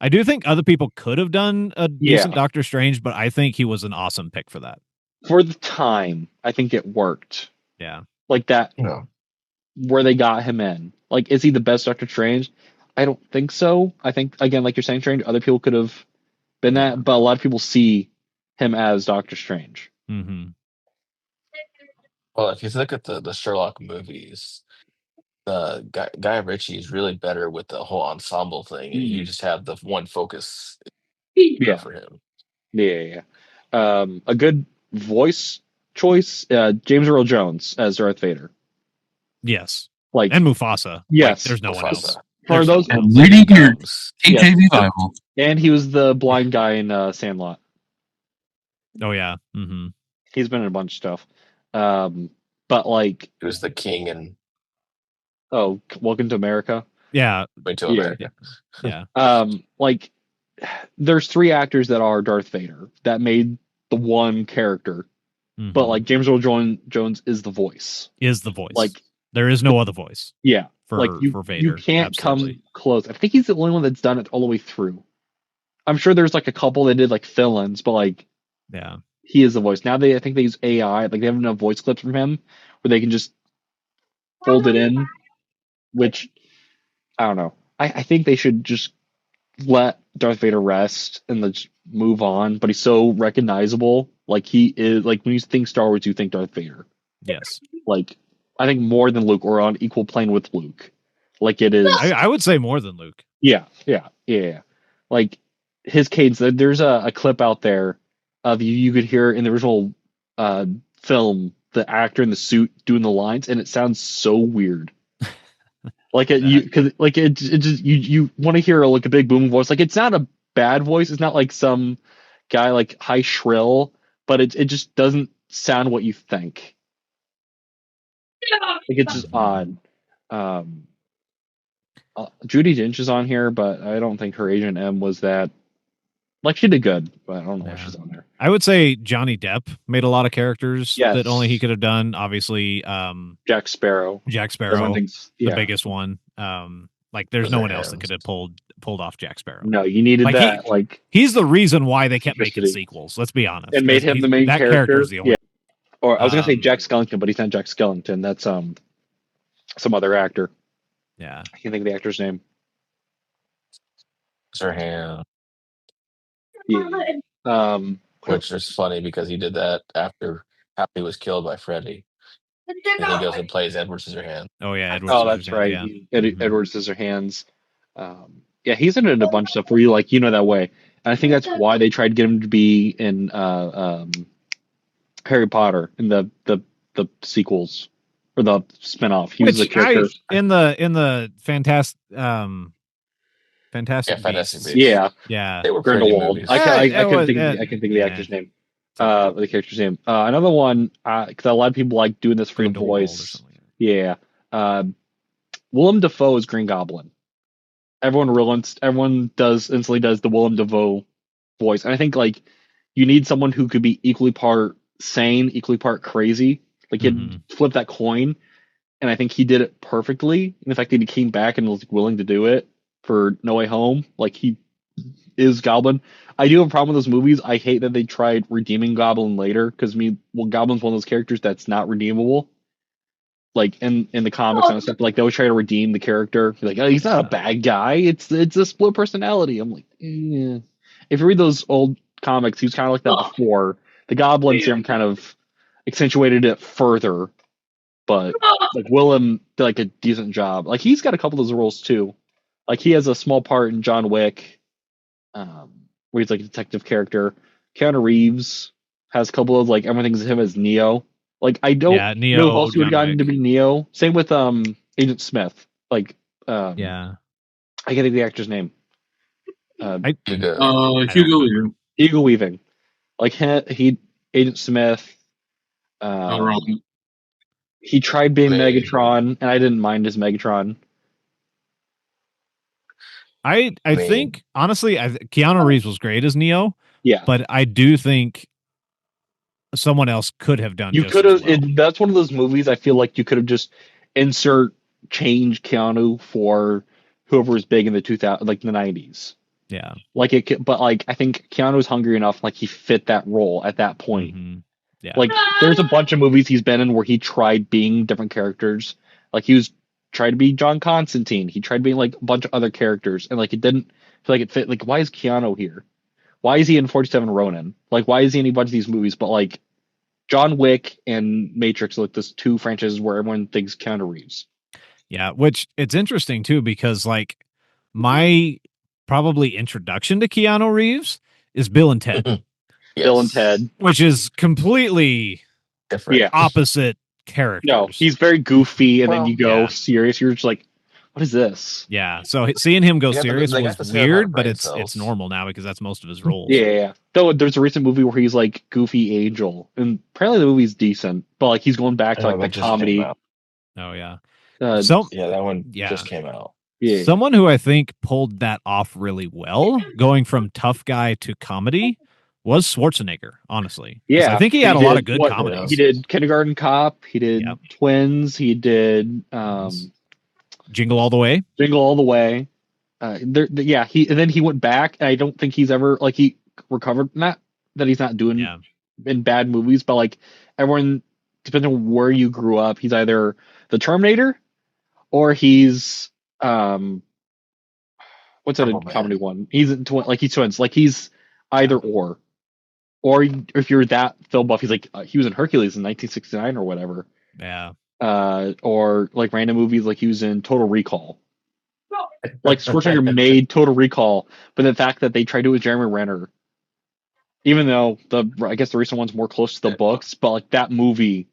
I do think other people could have done a decent Doctor Strange, but I think he was an awesome pick for that.
For the time, I think it worked.
Yeah.
Like that, where they got him in. Like, is he the best Doctor Strange? I don't think so. I think, again, like you're saying, Strange, other people could have been that, but a lot of people see him as Doctor Strange.
Mm-hmm.
Well, if you look at the Sherlock movies, the Guy Ritchie is really better with the whole ensemble thing, and you just have the one focus
Yeah,
for him.
yeah. A good voice choice, James Earl Jones as Darth Vader.
Yes.
Like,
And Mufasa.
yes,
Like, there's no one else.
For
There's
those,
no one
And
else.
reading your
Comes.
KJV Bible.
and he was the blind guy in Sandlot.
Oh yeah. Mm-hmm.
He's been in a bunch of stuff. But like,
He was the king and
Welcome to America.
Yeah.
went to
Yeah.
America.
Yeah.
Like, there's 3 actors that are Darth Vader that made the one character, but
Mhm.
like James Earl Jones is the voice.
Is the voice.
Like,
there is no other voice
yeah,
for
like
for Vader.
you can't
Absolutely.
come close. I think he's the only one that's done it all the way through. I'm sure there's like a couple that did like fill-ins, but like,
Yeah.
he is the voice. Now I think they use AI, like they have enough voice clips from him where they can just fold it in, which I don't know. I think they should just let Darth Vader rest and let's move on. But he's so recognizable. Like he is, like when you think Star Wars, you think Darth Vader.
Yes.
Like I think more than Luke, or on equal plane with Luke. Like it is.
I would say more than Luke.
Yeah. Like his cadence. There's a clip out there of you could hear in the original film the actor in the suit doing the lines, and it sounds so weird. Like because like it just you want to hear like a big booming voice. Like it's not a bad voice. It's not like some guy like high shrill, but it just doesn't sound what you think. Like it's just odd. Judi Dench is on here, but I don't think her Agent M was that. Like she did good, but I don't know why she's on there.
I would say Johnny Depp made a lot of characters
Yes.
that only he could have done. Obviously,
Jack Sparrow,
the
thinks,
biggest one. Like there's no one else that could have pulled off Jack Sparrow.
No, you needed
Like,
that.
He's the reason why they kept making
Interesting.
sequels. Let's be honest.
And made him the main
that
character.
is the only.
Or I was gonna say Jack Skellington, but he's not Jack Skellington. That's some other actor.
Yeah,
I can't think of the actor's name.
Sirhan.
Yeah.
Which is funny because he did that after Happy was killed by Freddy. And he goes and plays Edward Scissorhands.
Oh yeah, Edward.
Oh, that's right.
Yeah.
Edward Scissorhands. Yeah, he's in a bunch of stuff where you like that way. And I think that's why they tried to get him to be in Harry Potter in the sequels or the spinoff. He was the character
in the Fantastic
Fantastic
Beasts.
Beasts.
Yeah.
They were
Grindelwald.
movies.
I couldn't think of the actor's name. The character's name. Another one, because a lot of people like doing this for the voice. Yeah. Willem Dafoe is Green Goblin. Everyone instantly does the Willem Dafoe voice. And I think like you need someone who could be equally part sane, equally part crazy. Like he'd flip that coin. And I think he did it perfectly. And the fact that he came back and was willing to do it for No Way Home, like he is Goblin. I do have a problem with those movies. I hate that they tried redeeming Goblin later because Goblin's one of those characters that's not redeemable. Like in the comics and stuff, like they always try to redeem the character. Like, oh, he's not a bad guy. It's a split personality. I'm like, if you read those old comics, he was kind of like that before. The Goblin serum kind of accentuated it further, but like Willem did like a decent job. Like he's got a couple of those roles too. Like he has a small part in John Wick, where he's like a detective character. Keanu Reeves has a couple of like everything's him as Neo. Like I don't know who else would have gotten to be Neo. Same with Agent Smith. Like I can't think of the actor's name.
Hugo Weaving.
Hugo Weaving. Like he Agent Smith. He tried being Megatron, and I didn't mind his Megatron.
I think honestly, Keanu Reeves was great as Neo.
Yeah,
but I do think someone else could have done.
You could have. That's one of those movies. I feel like you could have just change Keanu for whoever was big in the 2000, like the 90s.
Yeah,
like it. But like I think Keanu was hungry enough. Like he fit that role at that point.
Mm-hmm. Yeah,
like there's a bunch of movies he's been in where he tried being different characters. Like he was tried to be John Constantine. He tried being like a bunch of other characters, and like it didn't feel like it fit. Like why is Keanu here? Why is he in 47 Ronin? Like why is he in a bunch of these movies? But like John Wick and Matrix are like those two franchises where everyone thinks Keanu Reeves.
Yeah, which it's interesting too because like my probably introduction to Keanu Reeves is Bill and Ted,
Yes.
Bill and Ted.
which is completely
Different.
Yeah.
opposite characters.
No, he's very goofy, and
Well,
then you go
yeah.
serious. You're just like, what is this?
Yeah, so seeing him go
They got the-
serious
they got
was
the same amount of
weird, but
brain
it's
cells.
normal now because that's most of his roles.
Yeah. Though there's a recent movie where he's like goofy angel, and apparently the movie's decent, but like he's going back to
I know,
like
that
the
just came
comedy.
out.
Oh yeah.
Uh,
Yeah, that one
Yeah.
just came out.
yeah.
Someone who I think pulled that off really well, going from tough guy to comedy, was Schwarzenegger, honestly. 'Cause
Yeah,
I think he had a lot of good comedies.
He did Kindergarten Cop. He did
Yep.
Twins. He did
Jingle All the Way.
Jingle All the Way. Yeah. And then he went back. And I don't think he's ever like he recovered. Not that he's not doing
Yeah.
in bad movies, but like everyone, depending on where you grew up, he's either the Terminator or he's what's that
Turbo Man.
comedy one? He's he's twins. Like he's either or if you're that film buff, he's like he was in Hercules in 1969 or whatever.
Yeah.
Or like random movies, like he was in Total Recall. Like Schwarzenegger made Total Recall, but the fact that they tried to do it with Jeremy Renner, even though I guess the recent one's more close to the books, but like that movie,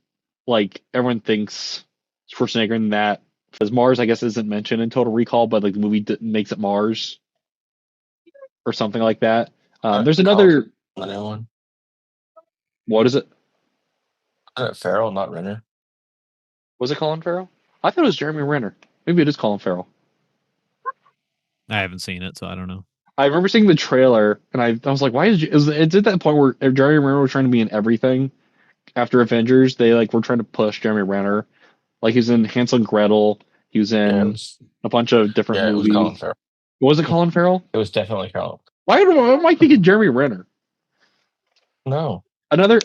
like everyone thinks Schwarzenegger in that. Because Mars, I guess, isn't mentioned in Total Recall, but like the movie makes it Mars or something like that. There's another.
Another one.
What is it?
Farrell, not Renner.
Was it Colin Farrell? I thought it was Jeremy Renner. Maybe it is Colin Farrell.
I haven't seen it, so I don't know.
I remember seeing the trailer, and I was like, "Why did you?" It's at that point where Jeremy Renner was trying to be in everything. After Avengers, they like were trying to push Jeremy Renner. Like he was in Hansel and Gretel. He was in a bunch of different
It
movies.
was Colin Farrell.
Was it Colin Farrell?
It was definitely Colin.
Why am I thinking Jeremy Renner?
No.
Another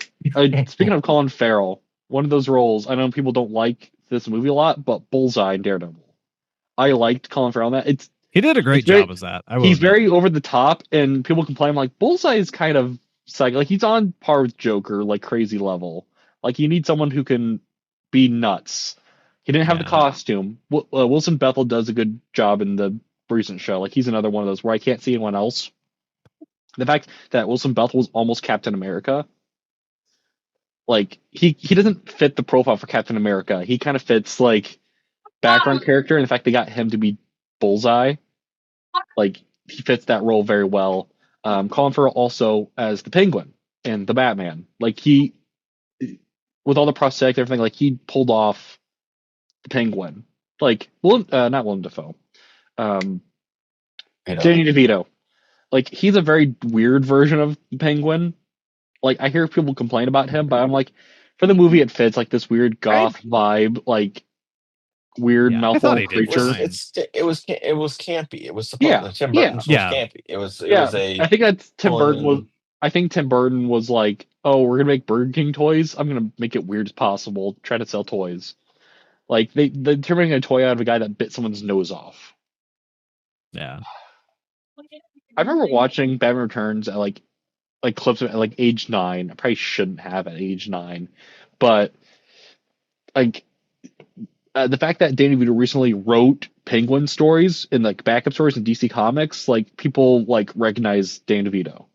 speaking of Colin Farrell, one of those roles. I know people don't like this movie a lot, but Bullseye and Daredevil. I liked Colin Farrell in that.
He did a great job as that.
He's very over the top, and people complain like Bullseye is kind of psycho. Like he's on par with Joker, like crazy level. Like you need someone who can be nuts. He didn't have the costume. Wilson Bethel does a good job in the recent show. Like he's another one of those where I can't see anyone else. The fact that Wilson Bethel was almost Captain America, like he doesn't fit the profile for Captain America. He kind of fits like background character, and the fact they got him to be Bullseye, like he fits that role very well. Colin Farrell also as the Penguin and the Batman, like he with all the prosthetic and everything, like he pulled off the Penguin, like not Willem Dafoe, Danny DeVito. Like he's a very weird version of the Penguin. Like I hear people complain about him, but I'm like, for the movie, it fits like this weird goth vibe, like weird malformed creature.
It was campy. It was supposed Tim Burton's was campy. It was
I think that's Tim Burton was. I think Tim Burton was like, oh, we're gonna make Burger King toys. I'm gonna make it weird as possible. Try to sell toys. Like they're making a toy out of a guy that bit someone's nose off.
Yeah.
I remember watching Batman Returns at like clips of at like age 9. I probably shouldn't have at age 9, but like the fact that Danny DeVito recently wrote Penguin stories and like backup stories in DC Comics, like people like recognize Danny DeVito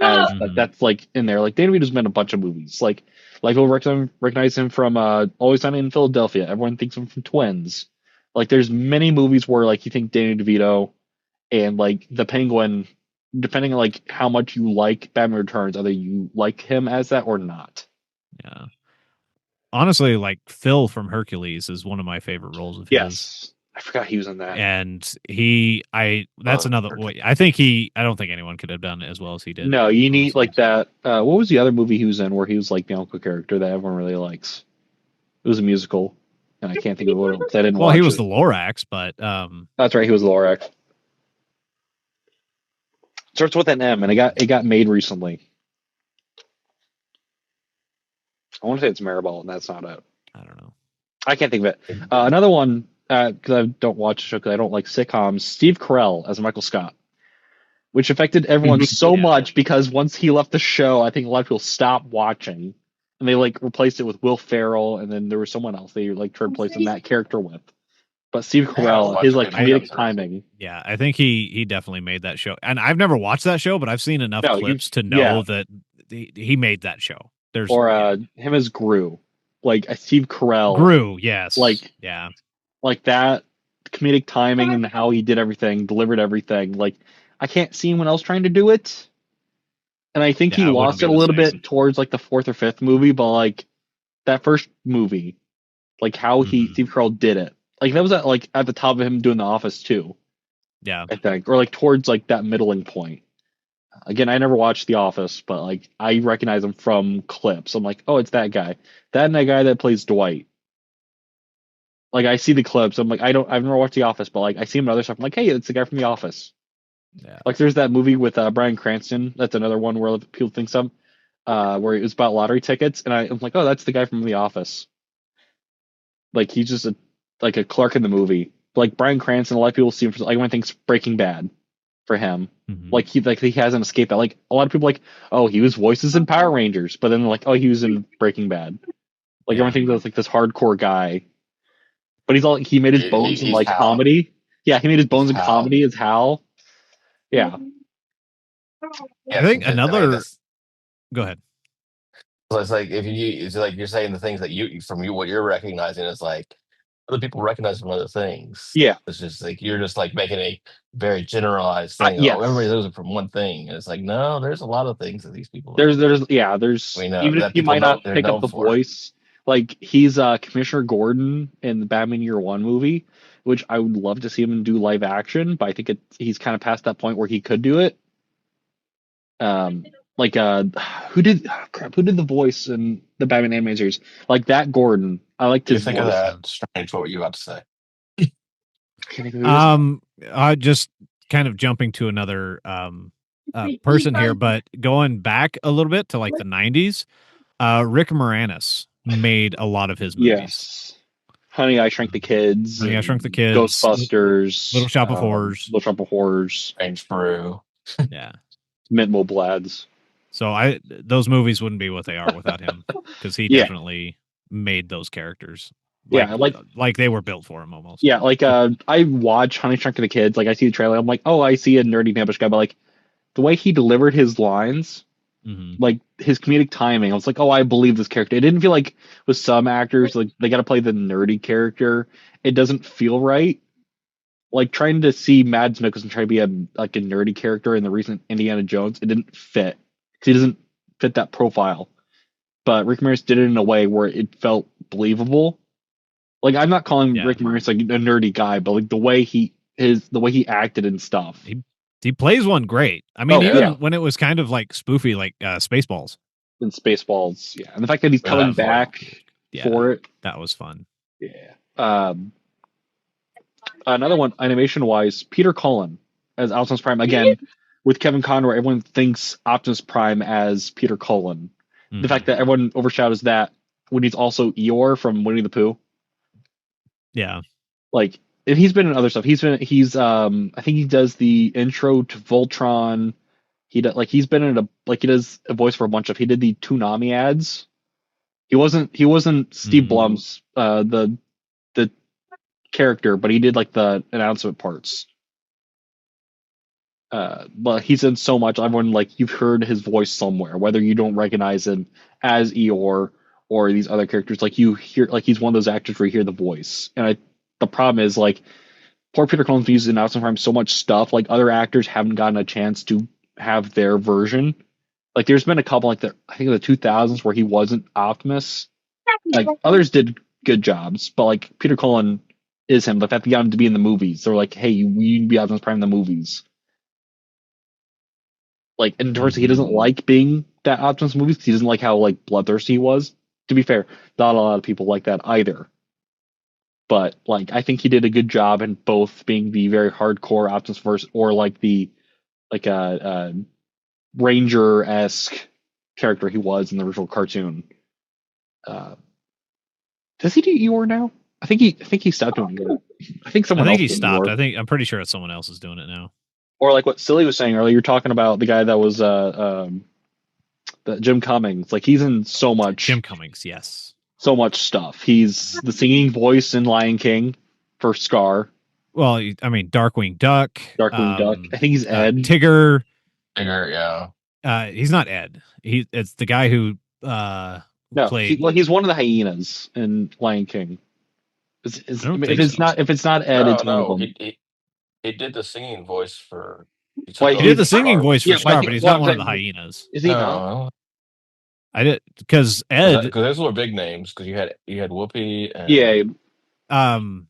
as like that's like in there. Like Danny DeVito's been in a bunch of movies. Like people recognize him from Always Sunny in Philadelphia. Everyone thinks of him from Twins. Like there's many movies where like you think Danny DeVito and like the Penguin, depending on like how much you like Batman Returns, either you like him as that or not.
Yeah. Honestly, like Phil from Hercules is one of my favorite roles of his.
Yes. I forgot he was in that.
And that's another way. I don't think anyone could have done it as well as he did.
No, you need like that. What was the other movie he was in where he was like the uncle character that everyone really likes? It was a musical, and I can't think of what it was. I didn't watch
he was
it.
the Lorax, but
that's right, he was the Lorax. Starts with an M, and it got made recently. I want to say it's Maribel, and that's not it.
I don't know.
I can't think of it. Another one, because I don't watch the show because I don't like sitcoms. Steve Carell as Michael Scott, which affected everyone so much because once he left the show, I think a lot of people stopped watching and they like replaced it with Will Ferrell, and then there was someone else they like tried replacing that character with. But Steve Carell, his like comedic timing.
Yeah, I think he definitely made that show, and I've never watched that show, but I've seen enough clips to know that he made that show.
Him as Gru, like Steve Carell.
Gru, yes,
like that comedic timing and how he did everything, delivered everything. Like I can't see anyone else trying to do it, and I think he lost it a little bit towards like the fourth or fifth movie, but like that first movie, like how Steve Carell did it. Like that was at the top of him doing The Office too.
Yeah.
I think. Or like towards like that middling point. Again, I never watched The Office, but like I recognize him from clips. I'm like, oh, it's that guy. That and that guy that plays Dwight. Like I see the clips. I'm like, I've never watched The Office, but like I see him in other stuff. I'm like, hey, it's the guy from The Office.
Yeah.
Like there's that movie with Bryan Cranston. That's another one where people think where it was about lottery tickets, and I'm like, oh, that's the guy from The Office. Like he's just like a clerk in the movie. Like Bryan Cranston, a lot of people see him for like everyone thinks Breaking Bad for him. Like he hasn't escaped that. Like a lot of people like, oh, he was voices in Power Rangers, but then they're like, oh, he was in Breaking Bad. Like everyone thinks that's like this hardcore guy. But he made his bones in like Hal. Comedy. Yeah, he made his bones in comedy as Hal. Yeah.
I think another. Go ahead.
So it's like it's like you're saying the things that what you're recognizing is like other people recognize from other things.
Yeah,
it's just like you're just like making a very generalized thing.
Yes.
Oh, everybody knows it from one thing, and it's like no, there's a lot of things that these people.
There's even if you might not pick up the voice. Like he's Commissioner Gordon in the Batman Year One movie, which I would love to see him do live action, but I think he's kind of past that point where he could do it. Like who did the voice in the Batman animated series? Like that Gordon. I like to
think of that. Strange. What were you about to say?
Just kind of jumping to another person here, but going back a little bit to like the 90s, Rick Moranis made a lot of his movies.
Yes. Honey, I Shrunk the Kids. Ghostbusters.
Little Shop of Horrors.
Strange Brew.
Yeah.
Mint Mole Blads.
So those movies wouldn't be what they are without him, because he definitely made those characters. Like they were built for him almost.
Yeah, like I watch Honey Shrunk the Kids. Like I see the trailer, I'm like, oh, I see a nerdy vampish guy, but like the way he delivered his lines, like his comedic timing, I was like, oh, I believe this character. It didn't feel like with some actors, like they got to play the nerdy character. It doesn't feel right. Like trying to see Mads Mikkelsen try to be a nerdy character in the recent Indiana Jones, it didn't fit. He doesn't fit that profile. But Rick Moranis did it in a way where it felt believable. Like I'm not calling Rick Moranis like a nerdy guy, but like the way he acted and stuff.
He plays one great. I mean, when it was kind of like spoofy, like Spaceballs.
And Spaceballs, yeah. And the fact that he's coming back for it.
That was fun.
Yeah. Another one, animation-wise, Peter Cullen as Optimus Prime. Again, with Kevin Conroy, everyone thinks Optimus Prime as Peter Cullen. The fact that everyone overshadows that when he's also Eeyore from Winnie the Pooh.
Yeah.
Like, and he's been in other stuff. He's I think he does the intro to Voltron. He's been in he does a voice for a bunch of. He did the Toonami ads. He wasn't Steve Blum's the character, but he did like the announcement parts. But he's in so much. Everyone you've heard his voice somewhere, whether you don't recognize him as Eeyore or these other characters. Like you hear, he's one of those actors where you hear the voice. And the problem is poor Peter Cullen's used in Optimus Prime so much stuff. Like other actors haven't gotten a chance to have their version. Like there's been a couple I think in the 2000s where he wasn't Optimus. Like others did good jobs, but Peter Cullen is him. The fact they got him to be in the movies, they're like, hey, we need to be Optimus Prime in the movies. In terms of he doesn't like being that Optimus movies because he doesn't like how bloodthirsty he was. To be fair, not a lot of people like that either. But I think he did a good job in both being the very hardcore Optimus verse or the Ranger-esque character he was in the original cartoon. Does he do Eeyore now? I think he stopped doing it. I think he
stopped. I'm pretty sure it's someone else is doing it now.
Or what Silly was saying earlier, you're talking about the guy that was Jim Cummings. Like he's in so much
Jim Cummings, yes.
so much stuff. He's the singing voice in Lion King for Scar.
Well, I mean, Darkwing Duck.
Darkwing Duck. I think he's Ed.
Tigger.
Tigger, yeah.
He's not Ed. It's the guy who
No,
played.
he's one of the hyenas in Lion King. If it's not Ed, it's one of them.
He did the singing voice for.
He did the singing voice for Scar, but he's not one of the hyenas.
Is he not?
I did because Ed.
Because those were big names. Because you had Whoopi. And,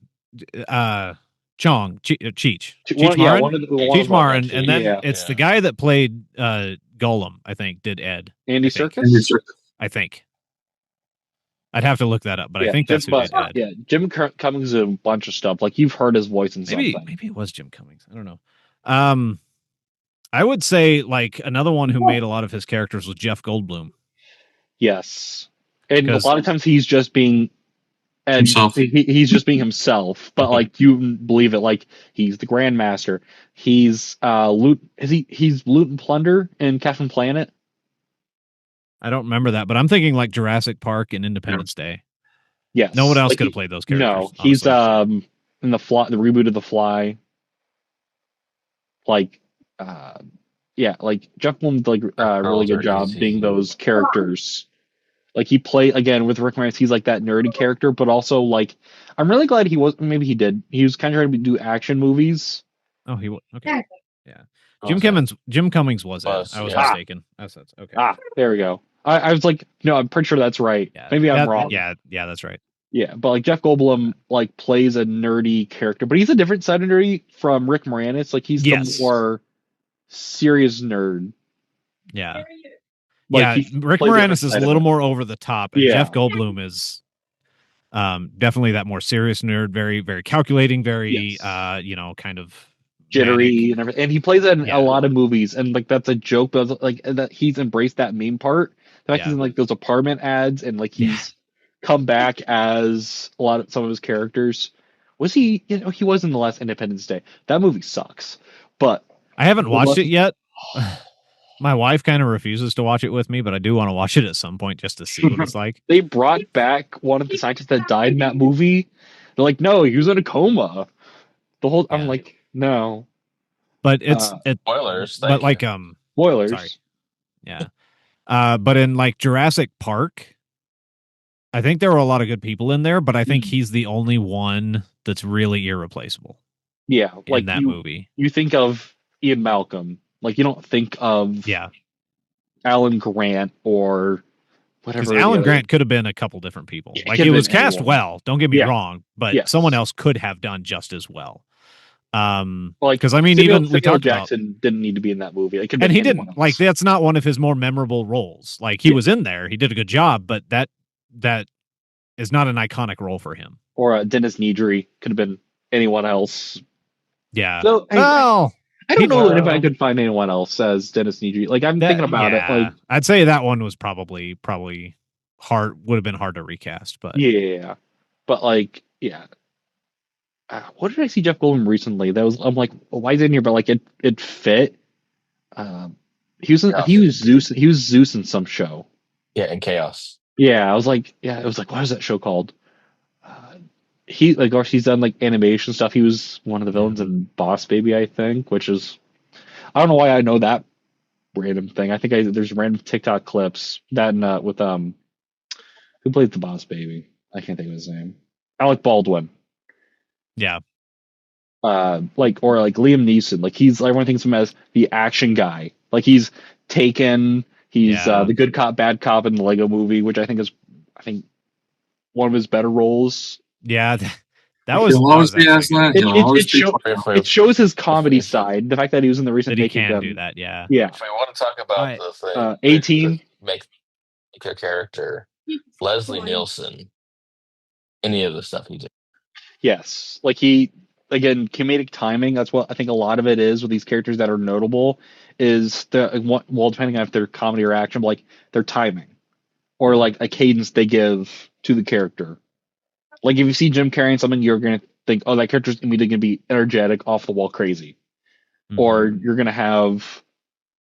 Chong, Cheech
Marin,
and then it's the guy that played Golem. I think did Ed.
Andy Serkis.
I think. I'd have to look that up, but I think that's who did Ed.
Yeah, Jim Cummings did a bunch of stuff. Like you've heard his voice in something.
Maybe it was Jim Cummings. I don't know. I would say like another one who made a lot of his characters was Jeff Goldblum.
Yes, and a lot of times he's just being himself. He's just being himself, but like you believe it. Like he's the Grandmaster. He's He's Loot and Plunder in Captain Planet.
I don't remember that, but I'm thinking like Jurassic Park and Independence Day.
Yes,
no one else could have played those characters.
No, he's in the reboot of The Fly. Like, like Jeff Goldblum did like a really good job being those characters. Like he played again with Rick Moranis. He's like that nerdy character, but also like I'm really glad he was. Maybe he did. He was kind of trying to do action movies.
Oh, he was okay. Yeah, Jim Cummings was it? I was mistaken. That's okay.
There we go. I was like, no, I'm pretty sure that's right.
Yeah,
maybe I'm wrong.
Yeah, that's right.
Yeah, but like Jeff Goldblum like plays a nerdy character, but he's a different side of nerdy from Rick Moranis. Like he's the more serious nerd.
Yeah.
Like,
Rick Moranis is a little more over the top, and Jeff Goldblum is definitely that more serious nerd, very, very calculating, very kind of
jittery and everything. And he plays that in a lot of movies, and like that's a joke, but like that he's embraced that meme part. The fact he's in like those apartment ads, and like he's come back as some of his characters. Was he? He was in the last Independence Day. That movie sucks, but
I haven't watched it yet. My wife kind of refuses to watch it with me, but I do want to watch it at some point just to see what it's like.
They brought back one of the scientists that died in that movie. They're like, no, he was in a coma. I'm like, no.
But it's
spoilers.
But like
spoilers.
Sorry. Yeah. But in like Jurassic Park, I think there were a lot of good people in there, but I think he's the only one that's really irreplaceable.
Yeah, like
in that movie.
You think of Ian Malcolm. Like you don't think of Alan Grant or whatever.
Alan Grant could have been a couple different people. Like it was cast well. Don't get me wrong, but someone else could have done just as well. Because I mean, even we talked
Jackson didn't need to be in that movie.
And he didn't. Like that's not one of his more memorable roles. Like he was in there, he did a good job, but that is not an iconic role for him.
Or Dennis Nedry could have been anyone else.
Yeah.
So, I don't know if I could find anyone else as Dennis Nedry. Like I'm thinking about it. Like
I'd say that one was probably hard. Would have been hard to recast, but
but like what did I see Jeff Goldblum recently? I'm like, why is it in here? But like it fit. He was Zeus. He was Zeus in some show.
Yeah, in Chaos.
Yeah, I was like, it was like, what is that show called? He's done like animation stuff. He was one of the villains in Boss Baby, I think, which is, I don't know why I know that random thing. I think there's random TikTok clips that with who plays the Boss Baby? I can't think of his name. Alec Baldwin.
Yeah.
Or Liam Neeson. Like everyone thinks of him as the action guy. Like he's Taken. He's the good cop, bad cop in the Lego Movie, which I think is one of his better roles.
Yeah, that was
it shows his comedy side. The fact that he was in the recent
that he can do that. Yeah.
If I want to talk about the thing,
18
make a character, Leslie Nielsen, any of the stuff he did.
Yes, like comedic timing. That's what I think a lot of it is with these characters that are notable. Is depending on if they're comedy or action, but like their timing or like a cadence they give to the character. Like if you see Jim Carrey in something, you're gonna think, oh, that character's immediately gonna be energetic, off the wall, crazy, or you're gonna have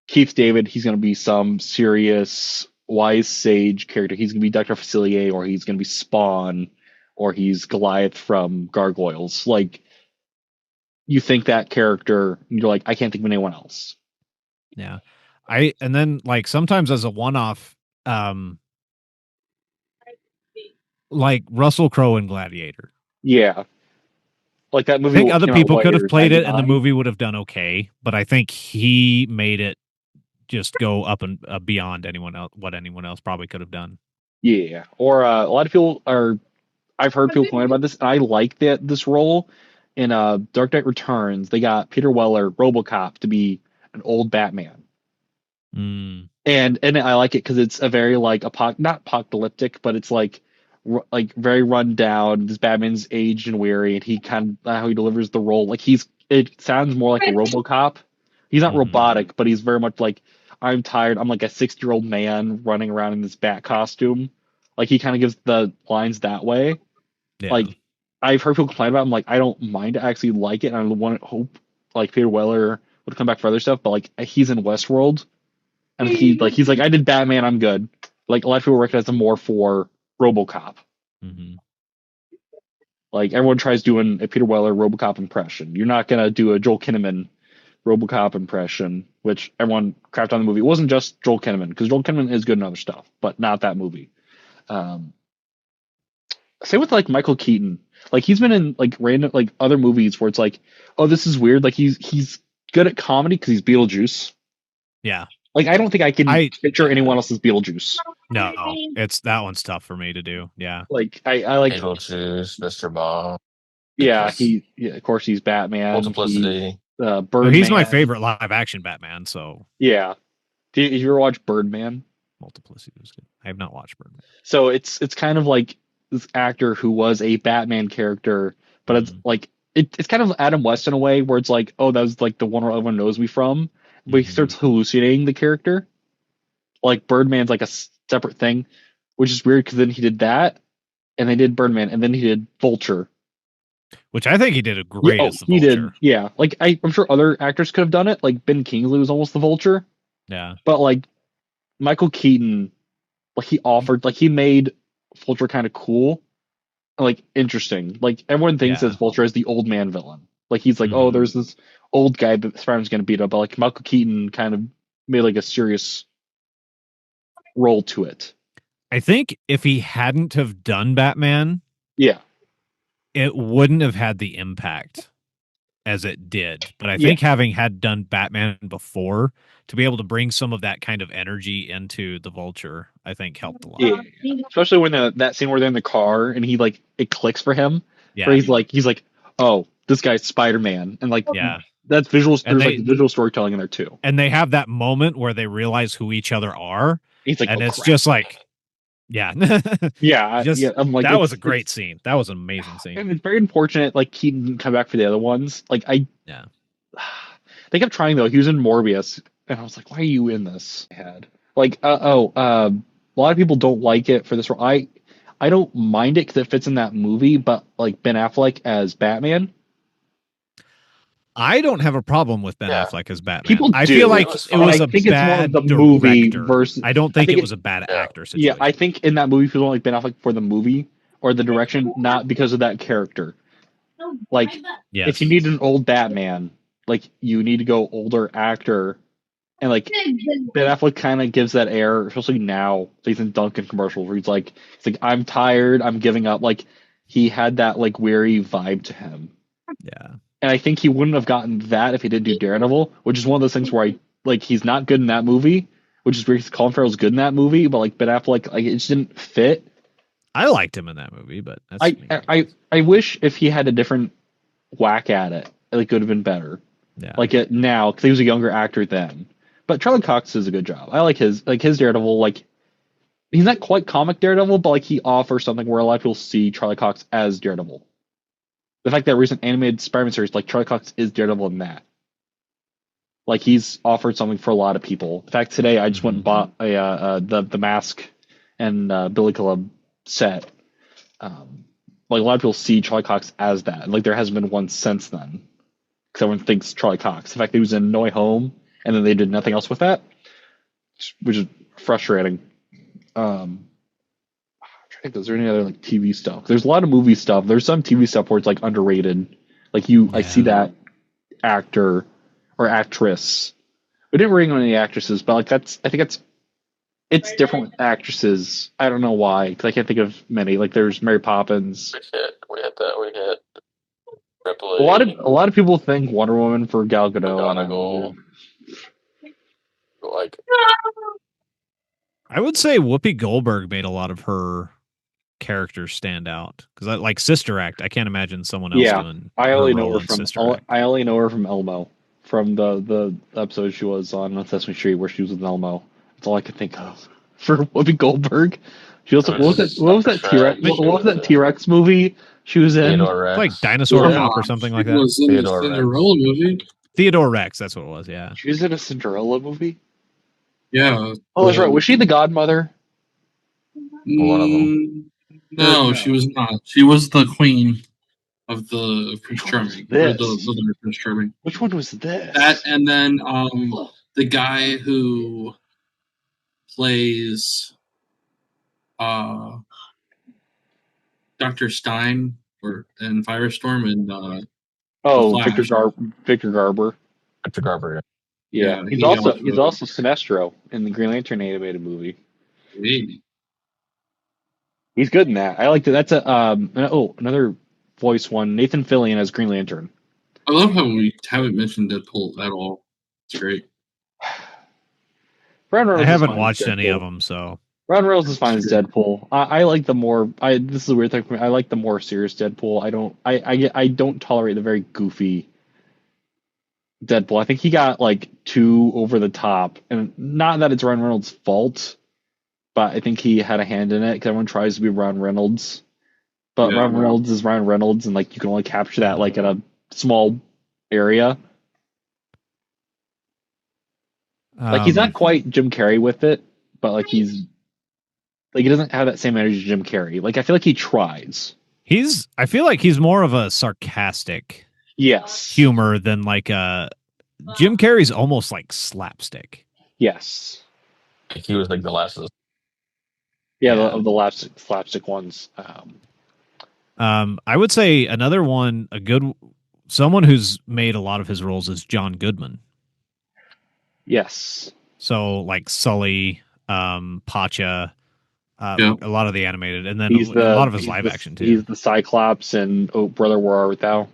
Keith David, he's going to be some serious, wise sage character. He's going to be Dr. Facilier, or he's going to be Spawn, or he's Goliath from Gargoyles. Like, you think that character, and you're like, I can't think of anyone else.
Yeah. And then like sometimes as a one-off, like Russell Crowe in Gladiator.
Yeah. Like that
I
movie.
think other
came out
people could
later,
have played it and the
99.
movie would have done okay, but I think he made it just go up and beyond what anyone else probably could have done.
Yeah. Or a lot of people are. I've heard people complain about this, and I like this role in Dark Knight Returns. They got Peter Weller, RoboCop, to be an old Batman.
Mm.
And I like it because it's a very like not apocalyptic, but it's like very run down. This Batman's aged and weary, and he kind of how he delivers the role. Like it sounds more like a RoboCop. He's not robotic, but he's very much like, I'm tired. I'm like a 60-year-old man running around in this bat costume. Like he kind of gives the lines that way.
Yeah.
Like I've heard people complain about it. I'm like, I don't mind. I actually like it, and I hope like Peter Weller would come back for other stuff. But like he's in Westworld. And he's like, I did Batman, I'm good. Like a lot of people recognize him more for RoboCop.
Mm-hmm.
Like everyone tries doing a Peter Weller RoboCop impression. You're not gonna do a Joel Kinnaman RoboCop impression, which everyone crapped on the movie. It wasn't just Joel Kinnaman, because Joel Kinnaman is good in other stuff, but not that movie. Same with like Michael Keaton. Like he's been in like random like other movies where it's like, oh, this is weird. Like he's good at comedy because he's Beetlejuice.
Yeah.
Like I don't think I can picture anyone else's Beetlejuice.
No, that one's tough for me to do. Yeah.
Like I like
Beetlejuice, Mr. Bob.
Yeah, of course he's Batman.
Multiplicity.
Birdman.
He's my favorite live action Batman. So
yeah. Did you ever watch Birdman?
Multiplicity was good. I have not watched Birdman.
So it's kind of like this actor who was a Batman character, but it's like it's kind of Adam West in a way, where it's like, oh, that was like the one where everyone knows me from. But he starts hallucinating the character. Like Birdman's like a separate thing, which is weird because then he did that, and they did Birdman, and then he did Vulture,
which I think he did a great as the Vulture.
He did, yeah. Like I'm sure other actors could have done it. Like Ben Kingsley was almost the Vulture.
Yeah,
but like Michael Keaton, like he made Vulture kind of cool, and, like interesting. Like everyone thinks of Vulture as the old man villain. Like he's like, oh, there's this old guy that Spider-Man's gonna beat up, but like Michael Keaton kind of made like a serious role to it.
I think if he hadn't have done Batman, it wouldn't have had the impact as it did. But I think having had done Batman before, to be able to bring some of that kind of energy into the Vulture, I think helped a lot.
Yeah. Especially when that scene where they're in the car and he like it clicks for him.
Yeah.
Where he's like, oh, this guy's Spider-Man, and like that's visual. There's like visual storytelling in there too.
And they have that moment where they realize who each other are.
He's like,
and it's just like, I'm like, that was a great scene. That was an amazing scene.
And it's very unfortunate. Like Keaton didn't come back for the other ones. Like they kept trying though. He was in Morbius, and I was like, why are you in this? A lot of people don't like it for this role. I don't mind it because it fits in that movie, but like Ben Affleck as Batman,
I don't have a problem with Ben Affleck as Batman.
People do.
I feel like it was a bad
the movie versus.
I don't think it was a bad actor situation.
Yeah, I think in that movie people don't like Ben Affleck for the movie or the direction, not because of that character. Like, if you need an old Batman, like you need to go older actor, and like Ben Affleck kind of gives that air, especially now. He's in Dunkin' commercials where he's like, I'm tired, I'm giving up. Like he had that like weary vibe to him.
Yeah.
And I think he wouldn't have gotten that if he didn't do Daredevil, which is one of those things where he's not good in that movie, which is weird because Colin Farrell's good in that movie, but like Ben Affleck, like it just didn't fit.
I liked him in that movie, but that's
I wish if he had a different whack at it, it could have been better.
Yeah.
Like it now, because he was a younger actor then. But Charlie Cox does a good job. I like his Daredevil. Like he's not quite comic Daredevil, but like he offers something where a lot of people see Charlie Cox as Daredevil. The fact that recent animated Spider-Man series, like Charlie Cox is Daredevil in that. Like he's offered something for a lot of people. In fact, today I just went and bought the mask and Billy Club set. Like a lot of people see Charlie Cox as that. Like there hasn't been one since then, because everyone thinks Charlie Cox. In fact, he was in No Way Home, and then they did nothing else with that, which is frustrating. I think, is there any other like TV stuff? There's a lot of movie stuff. There's some TV stuff where it's like underrated. Like I see that actor or actress. We didn't ring on any actresses, but like I think it's different with actresses. I don't know why, because I can't think of many. Like there's Mary Poppins.
We hit Ripley.
A lot of people think Wonder Woman for Gal Gadot.
McGonagall. Like,
I would say Whoopi Goldberg made a lot of her characters stand out because I like Sister Act. I can't imagine someone else doing.
I only know
role
her
in
from
Sister Act.
I only know her from Elmo, from the episode she was on Sesame Street where she was with Elmo. That's all I could think of for Whoopi Goldberg. She also what was that T-Rex? What was that T-Rex movie she was in?
Theodore Rex.
Like Dinosaur Cop or something like
It
that.
was in the Cinderella movie.
Theodore Rex, that's what it was. Yeah.
She was in a Cinderella movie.
Yeah.
Oh, that's right. Was she the godmother?
One of them.
No, she was not. She was the queen of the Prince Charming.
This?
The Prince Charming.
Which one was this?
That and then the guy who plays Dr. Stein in Firestorm and
Victor Garber.
Victor Garber.
Yeah, he's also Sinestro in the Green Lantern animated movie.
Maybe.
He's good in that. I like that. That's another voice one. Nathan Fillion as Green Lantern.
I love how we haven't mentioned Deadpool at all. It's great.
I haven't watched any of them, so
Ryan Reynolds is fine as Deadpool. I like the more. This is a weird thing for me. I like the more serious Deadpool. I don't tolerate the very goofy Deadpool. I think he got like too over the top, and not that it's Ryan Reynolds' fault, but I think he had a hand in it because everyone tries to be Ryan Reynolds, but Ryan Reynolds is Ryan Reynolds, and like you can only capture that like in a small area. Like he's not quite Jim Carrey with it, but like he doesn't have that same energy as Jim Carrey. Like I feel like he tries.
I feel like he's more of a sarcastic humor than like Jim Carrey's almost like slapstick.
Yes.
He was like the last of
the last slapstick ones.
I would say another one, someone who's made a lot of his roles is John Goodman.
Yes.
So like Sully, Pacha, a lot of the animated, and then a lot of his live action too.
He's the Cyclops and Brother, Where Art Thou?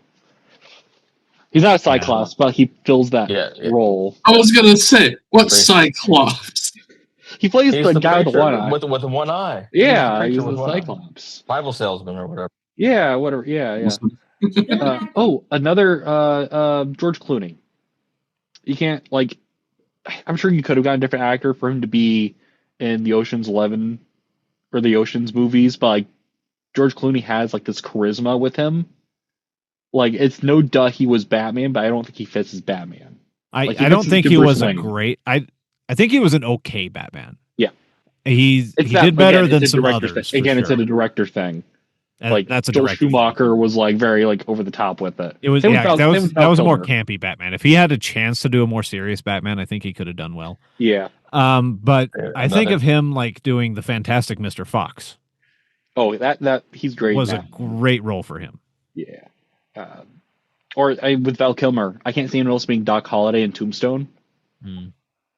He's not a Cyclops, but he fills that role.
I was gonna say, what Cyclops?
He plays the guy with the one eye.
With the one eye.
Yeah, he's the Cyclops.
Bible salesman or whatever.
Yeah, whatever. Yeah. Another George Clooney. You can't like. I'm sure you could have gotten a different actor for him to be in the Ocean's 11 or the Ocean's movies, but like George Clooney has like this charisma with him. Like it's no duh he was Batman, but I don't think he fits as Batman.
I don't think he was a great. I think he was an okay Batman. Yeah, he did better than some others.
Again, it's a director thing. Like
that's a
Joel Schumacher was like very like over the top with it.
It was that was a more campy Batman. If he had a chance to do a more serious Batman, I think he could have done well.
Yeah.
But I think of him like doing the Fantastic Mr. Fox.
Oh, that he's great.
Was a great role for him.
Yeah. With Val Kilmer, I can't see anyone else being Doc Holliday in Tombstone.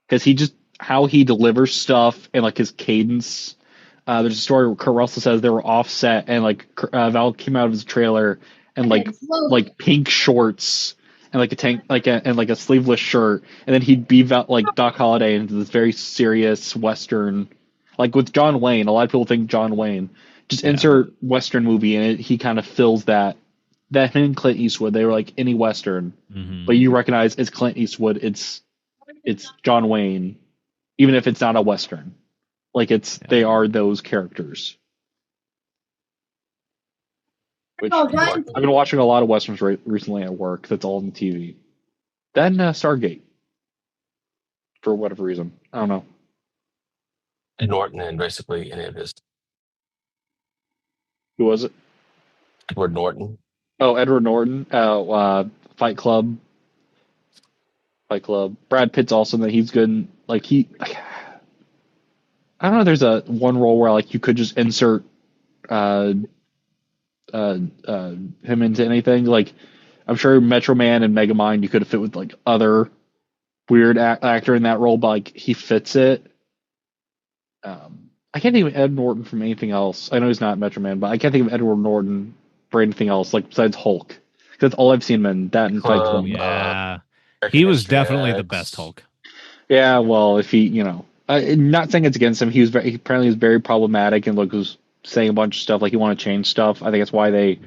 Because he just how he delivers stuff and like his cadence. There's a story where Kurt Russell says they were offset and like Val came out of his trailer and like pink shorts and like a tank and like a sleeveless shirt, and then he'd be like Doc Holliday into this very serious Western, like with John Wayne. A lot of people think John Wayne. Just insert Western movie and he kind of fills that him and Clint Eastwood. They were like any Western, but you recognize it's Clint Eastwood. It's John Wayne, even if it's not a Western. Like they are those characters. Which I've been watching a lot of westerns recently at work. That's all on TV. Then Stargate, for whatever reason, I don't know.
And Norton and basically any of his.
Who was it?
Edward Norton.
Oh, Edward Norton. Fight Club. Fight Club. Brad Pitt's also that he's good. Like I don't know. There's a one role where like you could just insert uh, him into anything. Like I'm sure Metro Man and Megamind you could have fit with like other weird actor in that role, but like he fits it. I can't think of Ed Norton from anything else. I know he's not Metro Man, but I can't think of Edward Norton for anything else like besides Hulk. Because that's all I've seen him in. That and Fight Club.
Yeah,
American
he was
History
definitely the
X.
best Hulk.
Yeah, well, if he, not saying it's against him. He apparently was very problematic and like was saying a bunch of stuff like he wanted to change stuff. I think that's why they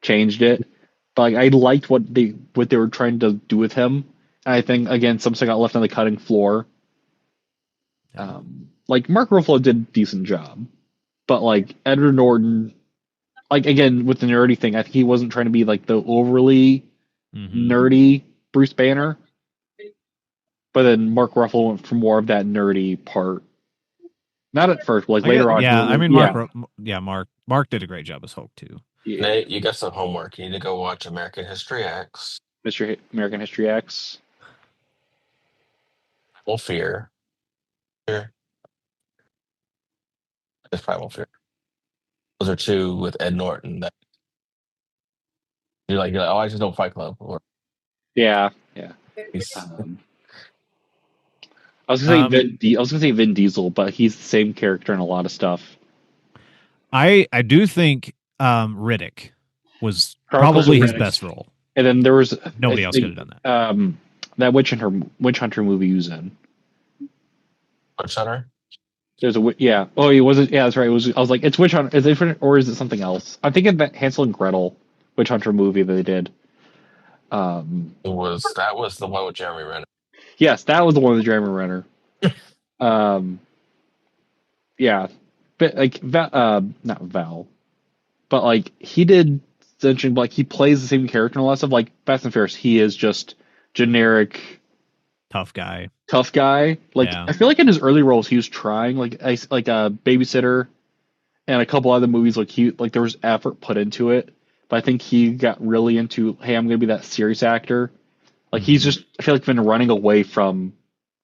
changed it. But like, I liked what they were trying to do with him. And I think again, something got left on the cutting floor. Like Mark Ruffalo did a decent job, but like Edward Norton, like again with the nerdy thing, I think he wasn't trying to be like the overly nerdy Bruce Banner. But then Mark Ruffalo went for more of that nerdy part. Not at first, but like later on.
Yeah, I mean,
yeah.
Mark did a great job as Hulk too.
Yeah.
Nate, you got some homework. You need to go watch American History X.
American History X.
Primal Fear. It's Primal Fear. Those are two with Ed Norton that you're like, oh, I just don't Fight Club. Or
Yeah. I was gonna say Vin Diesel, but he's the same character in a lot of stuff.
I do think Riddick was probably his best role.
And then there was
nobody else could have done that.
That Witch Hunter movie he was in.
Witch Hunter?
There's yeah. Oh, he wasn't. Yeah, that's right. I was like, it's Witch Hunter. Is it different or is it something else? I'm thinking that Hansel and Gretel Witch Hunter movie that they did.
That was the one with Jeremy Renner.
Yes, that was the one with Jeremy Renner. Yeah, but like not Val, but like he did essentially like he plays the same character in a lot of stuff. Like Fast and Furious, he is just generic
tough guy.
Like I feel like in his early roles he was trying like a Babysitter and a couple other movies like there was effort put into it. But I think he got really into, hey, I'm gonna be that serious actor. Like he's just, I feel like been running away from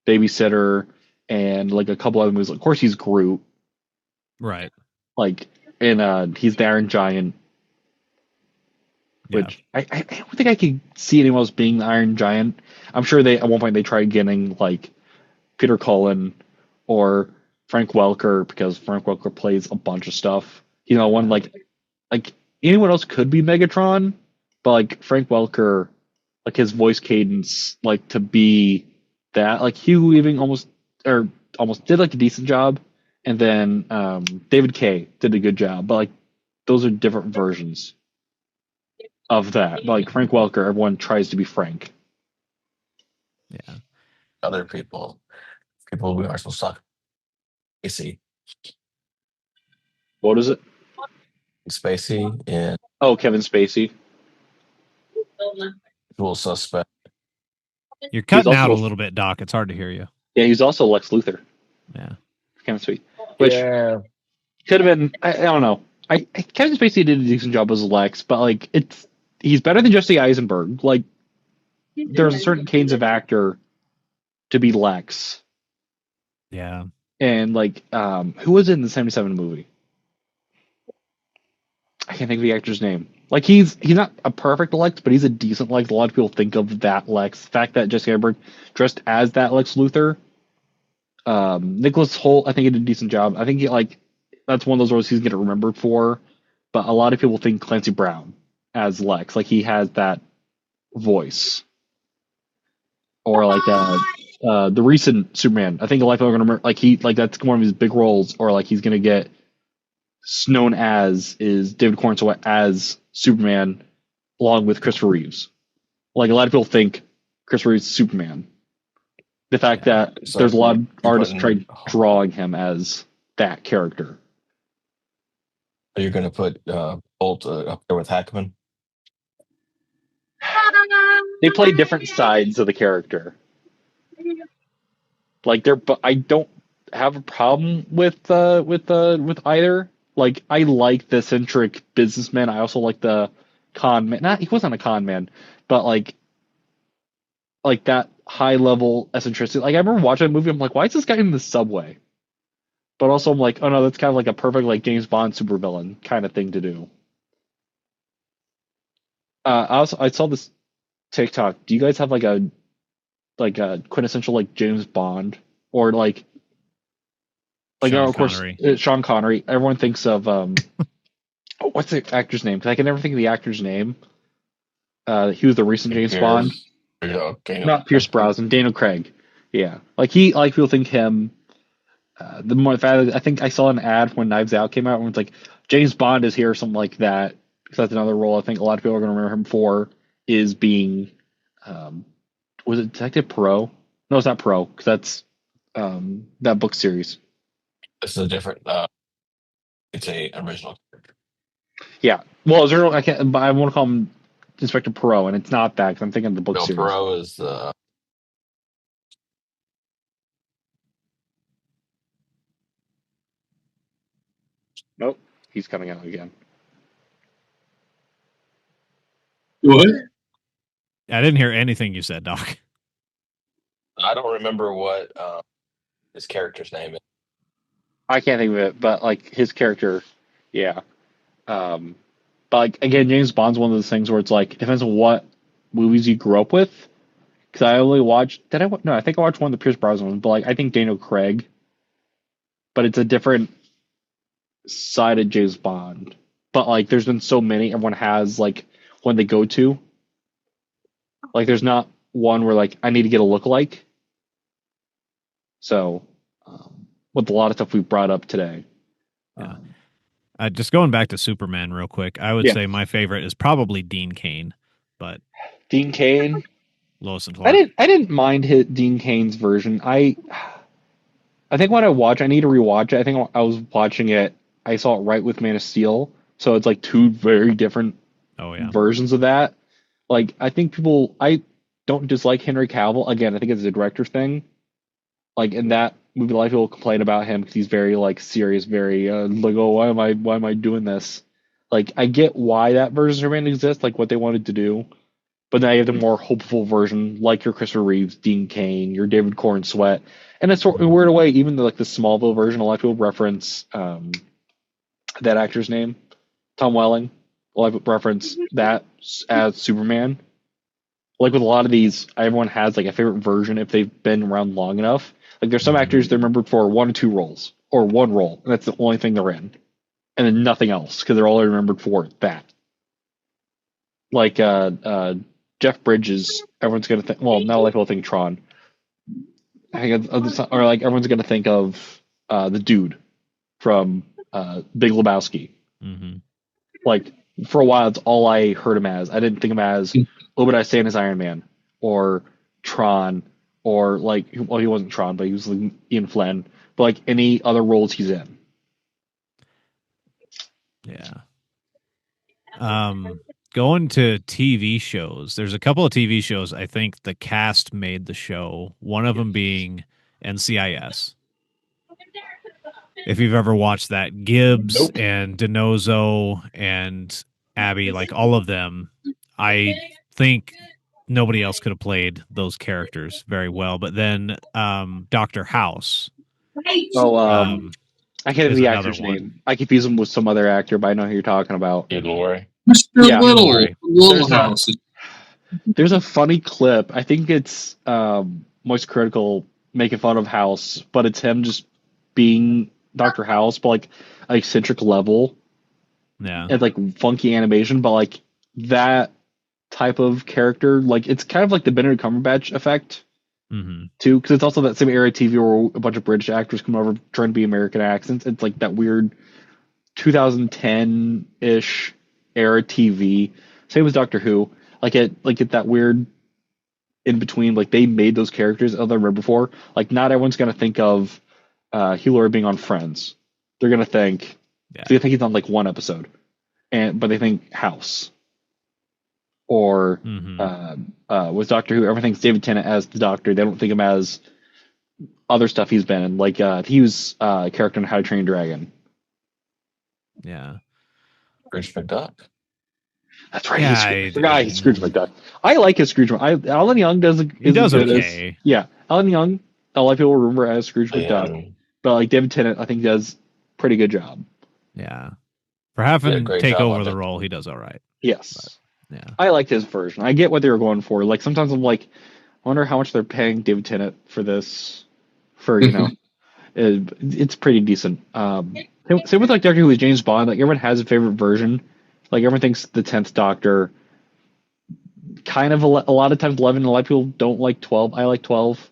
Babysitter and like a couple other movies. Of course, he's Groot,
right?
Like, and he's the Iron Giant, which I don't think I could see anyone else being the Iron Giant. I'm sure at one point they tried getting like Peter Cullen or Frank Welker because Frank Welker plays a bunch of stuff. One like anyone else could be Megatron, but like Frank Welker. Like his voice cadence, like to be that, like Hugh Weaving almost did like a decent job, and then David Kaye did a good job, but like those are different versions of that. But, like Frank Welker, everyone tries to be Frank.
Yeah, other people we are supposed to talk. Spacey.
What is it?
Spacey and
Kevin Spacey.
Usual Suspect.
You're cutting out a little bit, Doc. It's hard to hear you.
Yeah, he's also Lex Luthor.
Yeah,
Kevin Spacey, which could have been. I don't know. Kevin Spacey did a decent job as Lex, but like he's better than Jesse Eisenberg. Like there's a certain cadence of actor to be Lex.
Yeah,
and like who was in the 77 movie? I can't think of the actor's name. Like he's not a perfect Lex, but he's a decent Lex. A lot of people think of that Lex. The fact that Jesse Eisenberg dressed as that Lex Luthor. Nicholas Hoult, I think he did a decent job. I think that's one of those roles he's getting remembered for. But a lot of people think Clancy Brown as Lex, like he has that voice. Or like the recent Superman. I think a lot of people are gonna remember that's one of his big roles, or like he's gonna get known as is David Cornswell as Superman along with Christopher Reeves. Like a lot of people think Christopher Reeves is Superman. The fact that there's a lot of artists tried drawing him as that character.
Are you going to put Bolt up there with Hackman?
They play different sides of the character. Like I don't have a problem with either. Like I like the eccentric businessman. I also like the con man. He wasn't a con man, but like that high level eccentricity. Like I remember watching that movie, I'm like, why is this guy in the subway? But also I'm like, oh no, that's kind of like a perfect like James Bond supervillain kind of thing to do. I saw this TikTok. Do you guys have like a quintessential like James Bond or like
Sean
of course
Connery.
Sean Connery? Everyone thinks of what's the actor's name? Because I can never think of the actor's name. He was the recent James Bond. Not Pierce Brosnan, Daniel Craig. Yeah, like people think him. The more fact, I think I saw an ad when Knives Out came out, where it's like James Bond is here or something like that. Because that's another role I think a lot of people are going to remember him for is being. Was it Detective Poirot? No, it's not Poirot because that's that book series.
This is a different. It's a original character.
Yeah, well, I can't. But I want to call him Inspector Poirot, and it's not that because I'm thinking of the book
No,
series.
Poirot is the.
Nope, he's coming out again.
What?
I didn't hear anything you said, Doc.
I don't remember what his character's name is.
I can't think of it, but like his character, yeah. But like again, James Bond's one of those things where it's like it depends on what movies you grew up with. Because I only watched. No, I think I watched one of the Pierce Brosnan ones, but like I think Daniel Craig. But it's a different side of James Bond. But like, there's been so many. Everyone has like one they go to. Like, there's not one where like I need to get a lookalike. So, with a lot of stuff we brought up today.
Yeah. Just going back to Superman real quick, I would say my favorite is probably Dean Cain, but
Dean Cain,
Lois and Clark.
I didn't mind Dean Cain's version. I think when I need to rewatch it. I think I was watching it. I saw it right with Man of Steel, so it's like two very different versions of that. Like I think I don't dislike Henry Cavill. Again, I think it's a director thing. Like in that movie, a lot of people complain about him because he's very like serious, very like, oh, why am I doing this? Like I get why that version of Superman exists, like what they wanted to do, but now you have the more hopeful version, like your Christopher Reeves, Dean Cain, your David Corn Sweat, and it's in a weird way, even like the Smallville version, a lot of people reference that actor's name, Tom Welling. A lot of people reference that as Superman. Like with a lot of these, everyone has like a favorite version if they've been around long enough. Like there's some actors they're remembered for one or two roles or one role, and that's the only thing they're in, and then nothing else because they're all remembered for that. Like Jeff Bridges, everyone's gonna think. Well, not a lot of people think Tron. Or like everyone's gonna think of the dude from Big Lebowski.
Mm-hmm.
Like for a while, it's all I heard him as. I didn't think him as Obadiah Stane as Iron Man or Tron. Or like, well, he wasn't Tron, but he was like Ian Flynn. But like any other roles he's in.
Yeah. Going to TV shows. There's a couple of TV shows I think the cast made the show. One of them being NCIS. If you've ever watched that, Gibbs and DiNozzo and Abby, like all of them, I think nobody else could have played those characters very well. But then Dr. House.
I can't think of the actor's name. I confuse him with some other actor, but I know who you're talking about.
Mr.
Little House.
There's a funny clip. I think it's Moist Critical making fun of House, but it's him just being Dr. House, but like an eccentric level.
Yeah.
And like funky animation, but like that type of character, like it's kind of like the Benedict Cumberbatch effect too, because it's also that same era of TV where a bunch of British actors come over trying to be American accents. It's like that weird 2010-ish era TV. Same as Doctor Who. Like that weird in between. Like they made those characters other than before. Like not everyone's gonna think of Hugh Laurie being on Friends. They're gonna think they think he's on like one episode, but they think House. Or with Doctor Who, everyone thinks David Tennant as the Doctor. They don't think him as other stuff he's been in. Like he was a character in How to Train Your Dragon.
Yeah.
Rich McDuck.
That's right.
Yeah,
I forgot he's Scrooge McDuck. I like his Scrooge. Alan Young does.
He does okay.
Yeah, Alan Young. A lot of people remember as Scrooge McDuck, but like David Tennant, I think does pretty good job.
Yeah, for having
great
take
job
over
on
the
it.
role, he does all right.
Yes,
Yeah,
I liked his version. I get what they were going for. Like sometimes I'm like, I wonder how much they're paying David Tennant for this. For it's pretty decent. Same with like Doctor Who with James Bond. Like everyone has a favorite version. Like everyone thinks the 10th Doctor. Kind of a lot of times 11. A lot of people don't like 12. I like 12.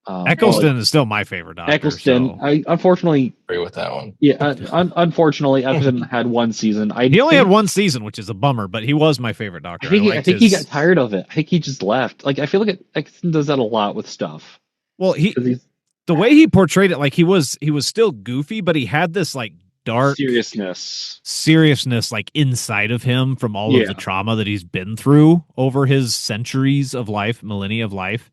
Eccleston is still my favorite Doctor.
Eccleston.
So.
I unfortunately
Agree with that one.
Yeah, unfortunately, Eccleston had one season.
He only had one season, which is a bummer, but he was my favorite Doctor.
I think he got tired of it. I think he just left. Like I feel like Eccleston does that a lot with stuff.
Well, the way he portrayed it, like he was still goofy, but he had this like dark seriousness like inside of him from all of the trauma that he's been through over his centuries of life, millennia of life,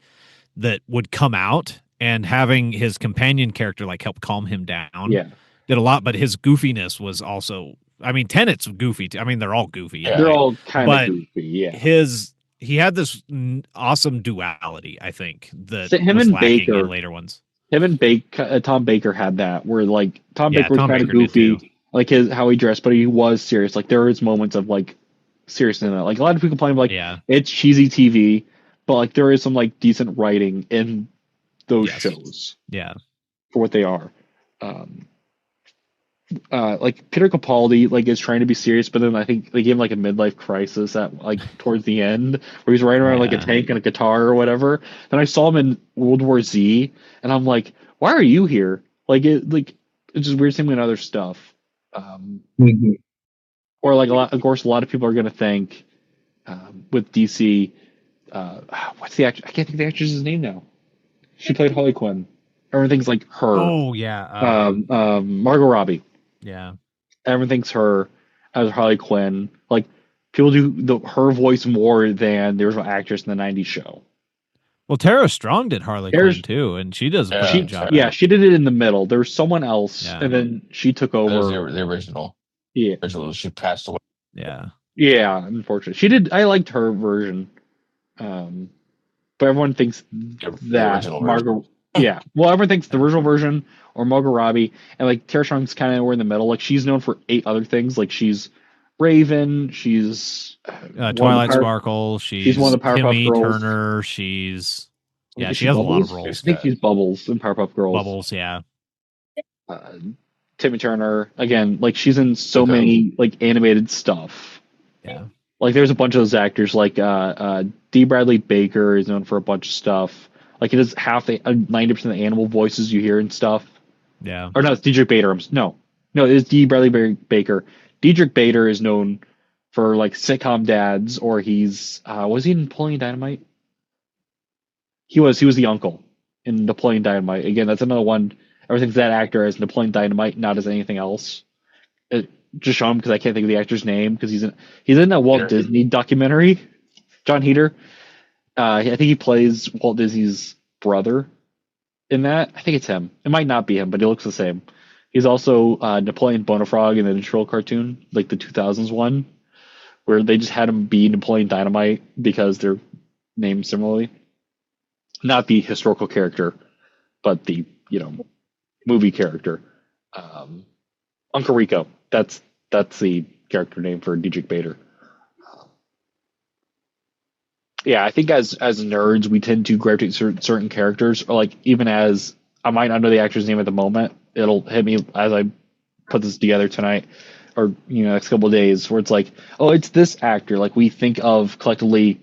that would come out. And having his companion character like help calm him down did a lot, but his goofiness was also, I mean, Tennant's goofy. I mean, they're all goofy.
Yeah. They're all kind of goofy, yeah.
He had this awesome duality, I think, that
him
was
and
lacking
Baker
in later ones.
Him and Tom Baker had that, where like Tom Baker was kind of goofy, like how he dressed, but he was serious. Like there was moments of like seriousness in it. Like a lot of people complain like it's cheesy TV, but like there is some like decent writing in those shows, for what they are. Like Peter Capaldi, like is trying to be serious, but then I think they gave him like a midlife crisis at like towards the end, where he's riding around like a tank and a guitar or whatever. Then I saw him in World War Z, and I'm like, why are you here? It's just weird seeing him in other stuff. Or like a lot of people are gonna think with DC, what's the actor? I can't think of the actress's name now. She played Harley Quinn. Everything's like her.
Oh yeah.
Margot Robbie.
Yeah.
Everyone thinks her as Harley Quinn. Like people do her voice more than the original actress in the '90s show.
Well, Tara Strong did Harley Quinn too, and she does a pretty good job.
Yeah, she did it in the middle. There was someone else, and then she took over.
That was the original.
Yeah.
She passed away.
Yeah.
Yeah, unfortunately. She did. I liked her version. But everyone thinks that Margot. Yeah, well, everyone thinks the original version or Margot Robbie, and like Tara Strong's kind of nowhere in the middle. Like she's known for 8 other things. Like she's Raven. She's
Twilight Sparkle. She's
one of the Powerpuff Girls.
Turner. She has a lot of roles.
I think she's Bubbles in Powerpuff Girls.
Bubbles, yeah.
Timmy Turner again. Like she's in so many like animated stuff.
Yeah.
Like there's a bunch of those actors. Like D. Bradley Baker is known for a bunch of stuff. Like it is 90% of the animal voices you hear and stuff.
Yeah.
Or no, it's Diedrich Bader. No, it is D. Bradley Baker. Diedrich Bader is known for like sitcom dads, or he's was he in Napoleon Dynamite? He was the uncle in Napoleon Dynamite. Again, that's another one. Everything's that actor as Napoleon Dynamite, not as anything else. Just show him because I can't think of the actor's name because he's in a Walt Disney documentary. John Heder. I think he plays Walt Disney's brother in that. I think it's him. It might not be him, but he looks the same. He's also Napoleon Bonafrog in the Ninja Turtle cartoon, like the 2000s one, where they just had him be Napoleon Dynamite because they're named similarly. Not the historical character, but the movie character. Uncle Rico. That's the character name for Diedrich Bader. Yeah, I think as nerds, we tend to gravitate certain characters, or like even as I might not know the actor's name at the moment, it'll hit me as I put this together tonight, or next couple of days, where it's like, oh, it's this actor. Like we think of collectively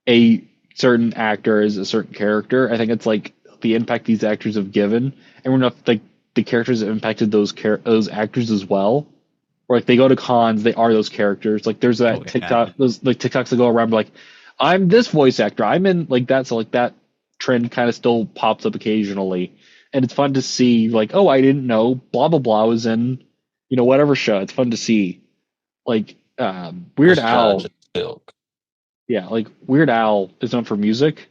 a certain actor as a certain character. I think it's like the impact these actors have given, and we're not like the characters have impacted those actors as well. Or like they go to cons, they are those characters. Like there's that TikTok, those like TikToks that go around like, I'm this voice actor. I'm in like that. So like that trend kind of still pops up occasionally, and it's fun to see. Like, oh, I didn't know blah blah blah was in, whatever show. It's fun to see. Like Weird Al. Yeah, like Weird Al is known for music,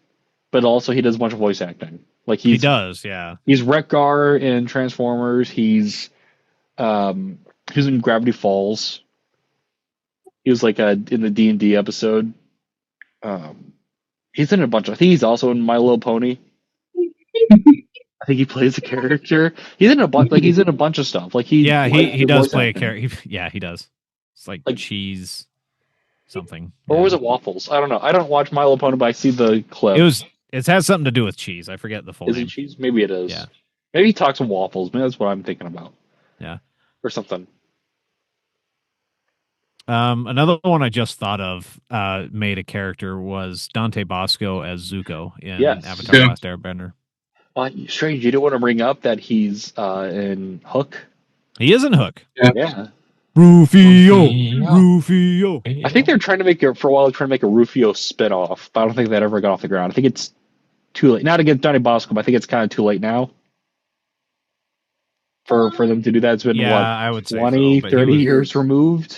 but also he does a bunch of voice acting. Like he
does, yeah.
He's Wreck-Gar in Transformers. He's in Gravity Falls. He was like in the D&D episode. He's in a bunch of. I think he's also in My Little Pony. I think he plays a character. He's in a bunch. Like he's in a bunch of stuff. Like
he does
voice
play a
acting.
character. Yeah, he does. It's like cheese something.
Or was it waffles? I don't know. I don't watch My Little Pony, but I see the clip.
It has something to do with cheese. I forget the full name.
Is it cheese? Maybe it is.
Yeah.
Maybe he talks in waffles. Maybe that's what I'm thinking about.
Yeah.
Or something.
Another one I just thought of made a character was Dante Bosco as Zuko in Avatar: Last Airbender.
Strange, you don't want to bring up that he's in Hook?
He is in Hook.
Yeah.
Rufio.
I think they're trying to make for a while. They're trying to make a Rufio spinoff, but I don't think that ever got off the ground. I think it's too late. Not against Donnie Bosco, but I think it's kind of too late now for them to do that. It's been
I would say
20, 30 years removed.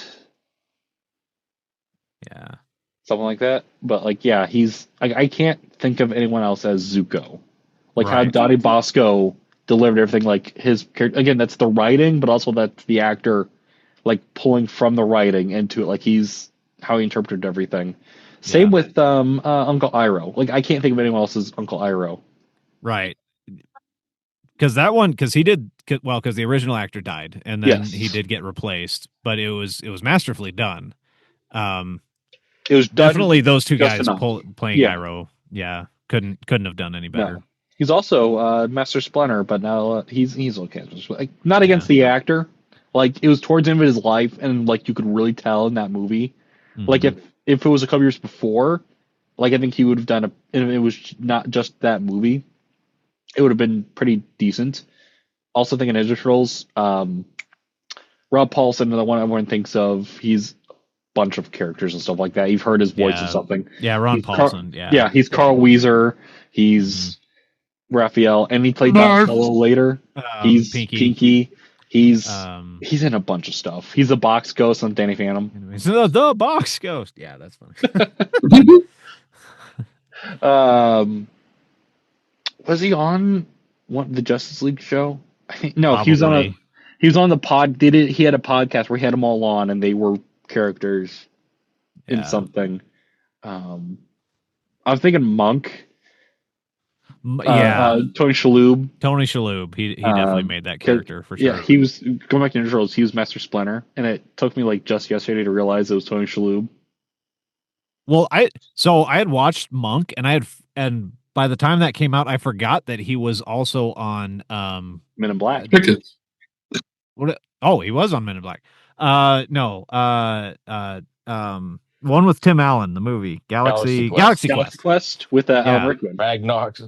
Yeah,
something like that. But like, yeah, he's. I can't think of anyone else as Zuko. Like how Donnie Bosco delivered everything. Like his character again. That's the writing, but also that's the actor. Like pulling from the writing into it, like he's how he interpreted everything. Same with Uncle Iroh. Like I can't think of anyone else as Uncle Iroh.
Right. Because he did well because the original actor died and then he did get replaced, but it was masterfully done.
It was
definitely those two guys playing Iroh.
Yeah,
couldn't have done any better.
No. He's also Master Splinter, but now he's okay. Like, not against the actor. Like it was towards the end of his life, and like you could really tell in that movie. Mm-hmm. Like if it was a couple years before, like I think he would have done and it was not just that movie. It would have been pretty decent. Also thinking Ninja Turtles, Rob Paulson, the one everyone thinks of, he's a bunch of characters and stuff like that. You've heard his voice or something.
Yeah, Ron Paulson.
Yeah, he's Carl Weezer. He's Raphael, and he played Donatello later. He's Pinky. He's in a bunch of stuff. He's a box ghost on Danny Phantom.
Anyways, the box ghost. Yeah, that's funny.
Was he on the Justice League show? I think no. Probably. He was on the pod. He had a podcast where he had them all on, and they were characters in something. I was thinking Monk. Tony Shalhoub. He
definitely made that character for sure.
Yeah, he was going back to Ninja Turtles. He was Master Splinter, and it took me like just yesterday to realize it was Tony Shalhoub.
Well, I had watched Monk, and by the time that came out, I forgot that he was also on
Men in Black.
What? Oh, he was on Men in Black. No. One with Tim Allen, the movie Galaxy
Quest with Alan Rickman.
Ragnarok.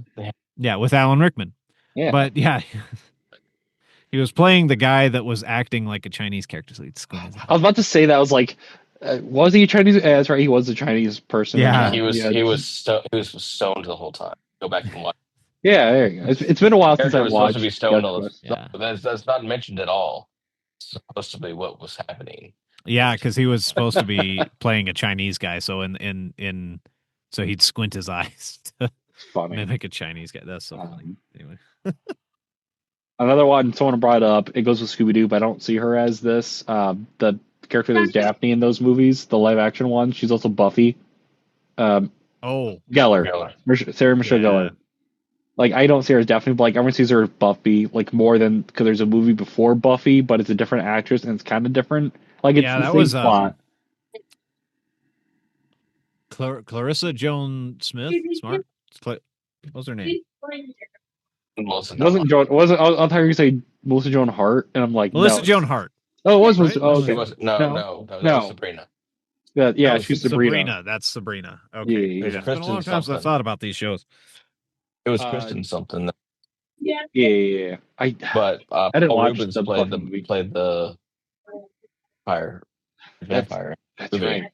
Yeah, with Alan Rickman. Yeah, but yeah, he was playing the guy that was acting like a Chinese character. So
I was about to say that. I was like, was he a Chinese? That's right. He was a Chinese person.
Yeah, he was stoned the whole time. Go back and watch.
Yeah, there you go. It's been a while since I watched.
Supposed to be stoned all this, but that's not mentioned at all. It's supposed to be what was happening.
Yeah, because he was supposed to be playing a Chinese guy, so so he'd squint his eyes to mimic a Chinese guy. That's so funny. Anyway,
another one someone brought up. It goes with Scooby Doo, but I don't see her as this. The character that was Daphne in those movies, the live action one. She's also Buffy. Geller. Sarah Michelle Gellar. Like I don't see her as Daphne, but like everyone sees her as Buffy, like more than because there's a movie before Buffy, but it's a different actress and it's kind of different. Like it's the same plot.
Clarissa Joan Smith. Smart. What was her name?
It wasn't Joan. I thought you were gonna say Melissa Joan Hart, and I'm like
Melissa Joan Hart.
Oh, it was.
Right?
Okay.
No, that was Sabrina.
Yeah, she's Sabrina.
That's Sabrina. Okay.
Yeah.
It's been a long time since I thought about these shows.
It was Kristen something.
Yeah.
I didn't watch played the vampire.
That's right.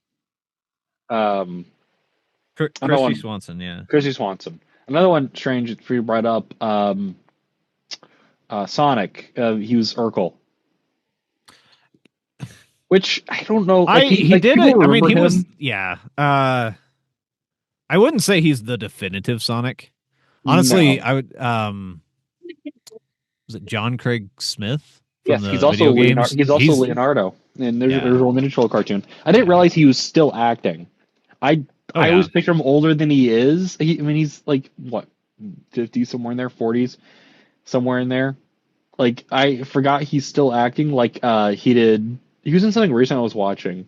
Christy Swanson, yeah.
Christy Swanson. Another one strange for you brought up. Sonic. He was Urkel. Which I don't know. Like,
he did it. I mean, he was. Yeah. I wouldn't say he's the definitive Sonic. Honestly, I would. Was it John Craig Smith
Yes,
the
he's also
video
Leonardo.
games.
He's also Leonardo, and there's
Yeah.
a little Ninja Turtle cartoon. I didn't realize he was still acting. I
Oh,
I
yeah.
always picture him older than he is. I mean, he's like what, 50s, somewhere in there, 40s, somewhere in there. Like I forgot he's still acting. Like he did. He was in something recent I was watching.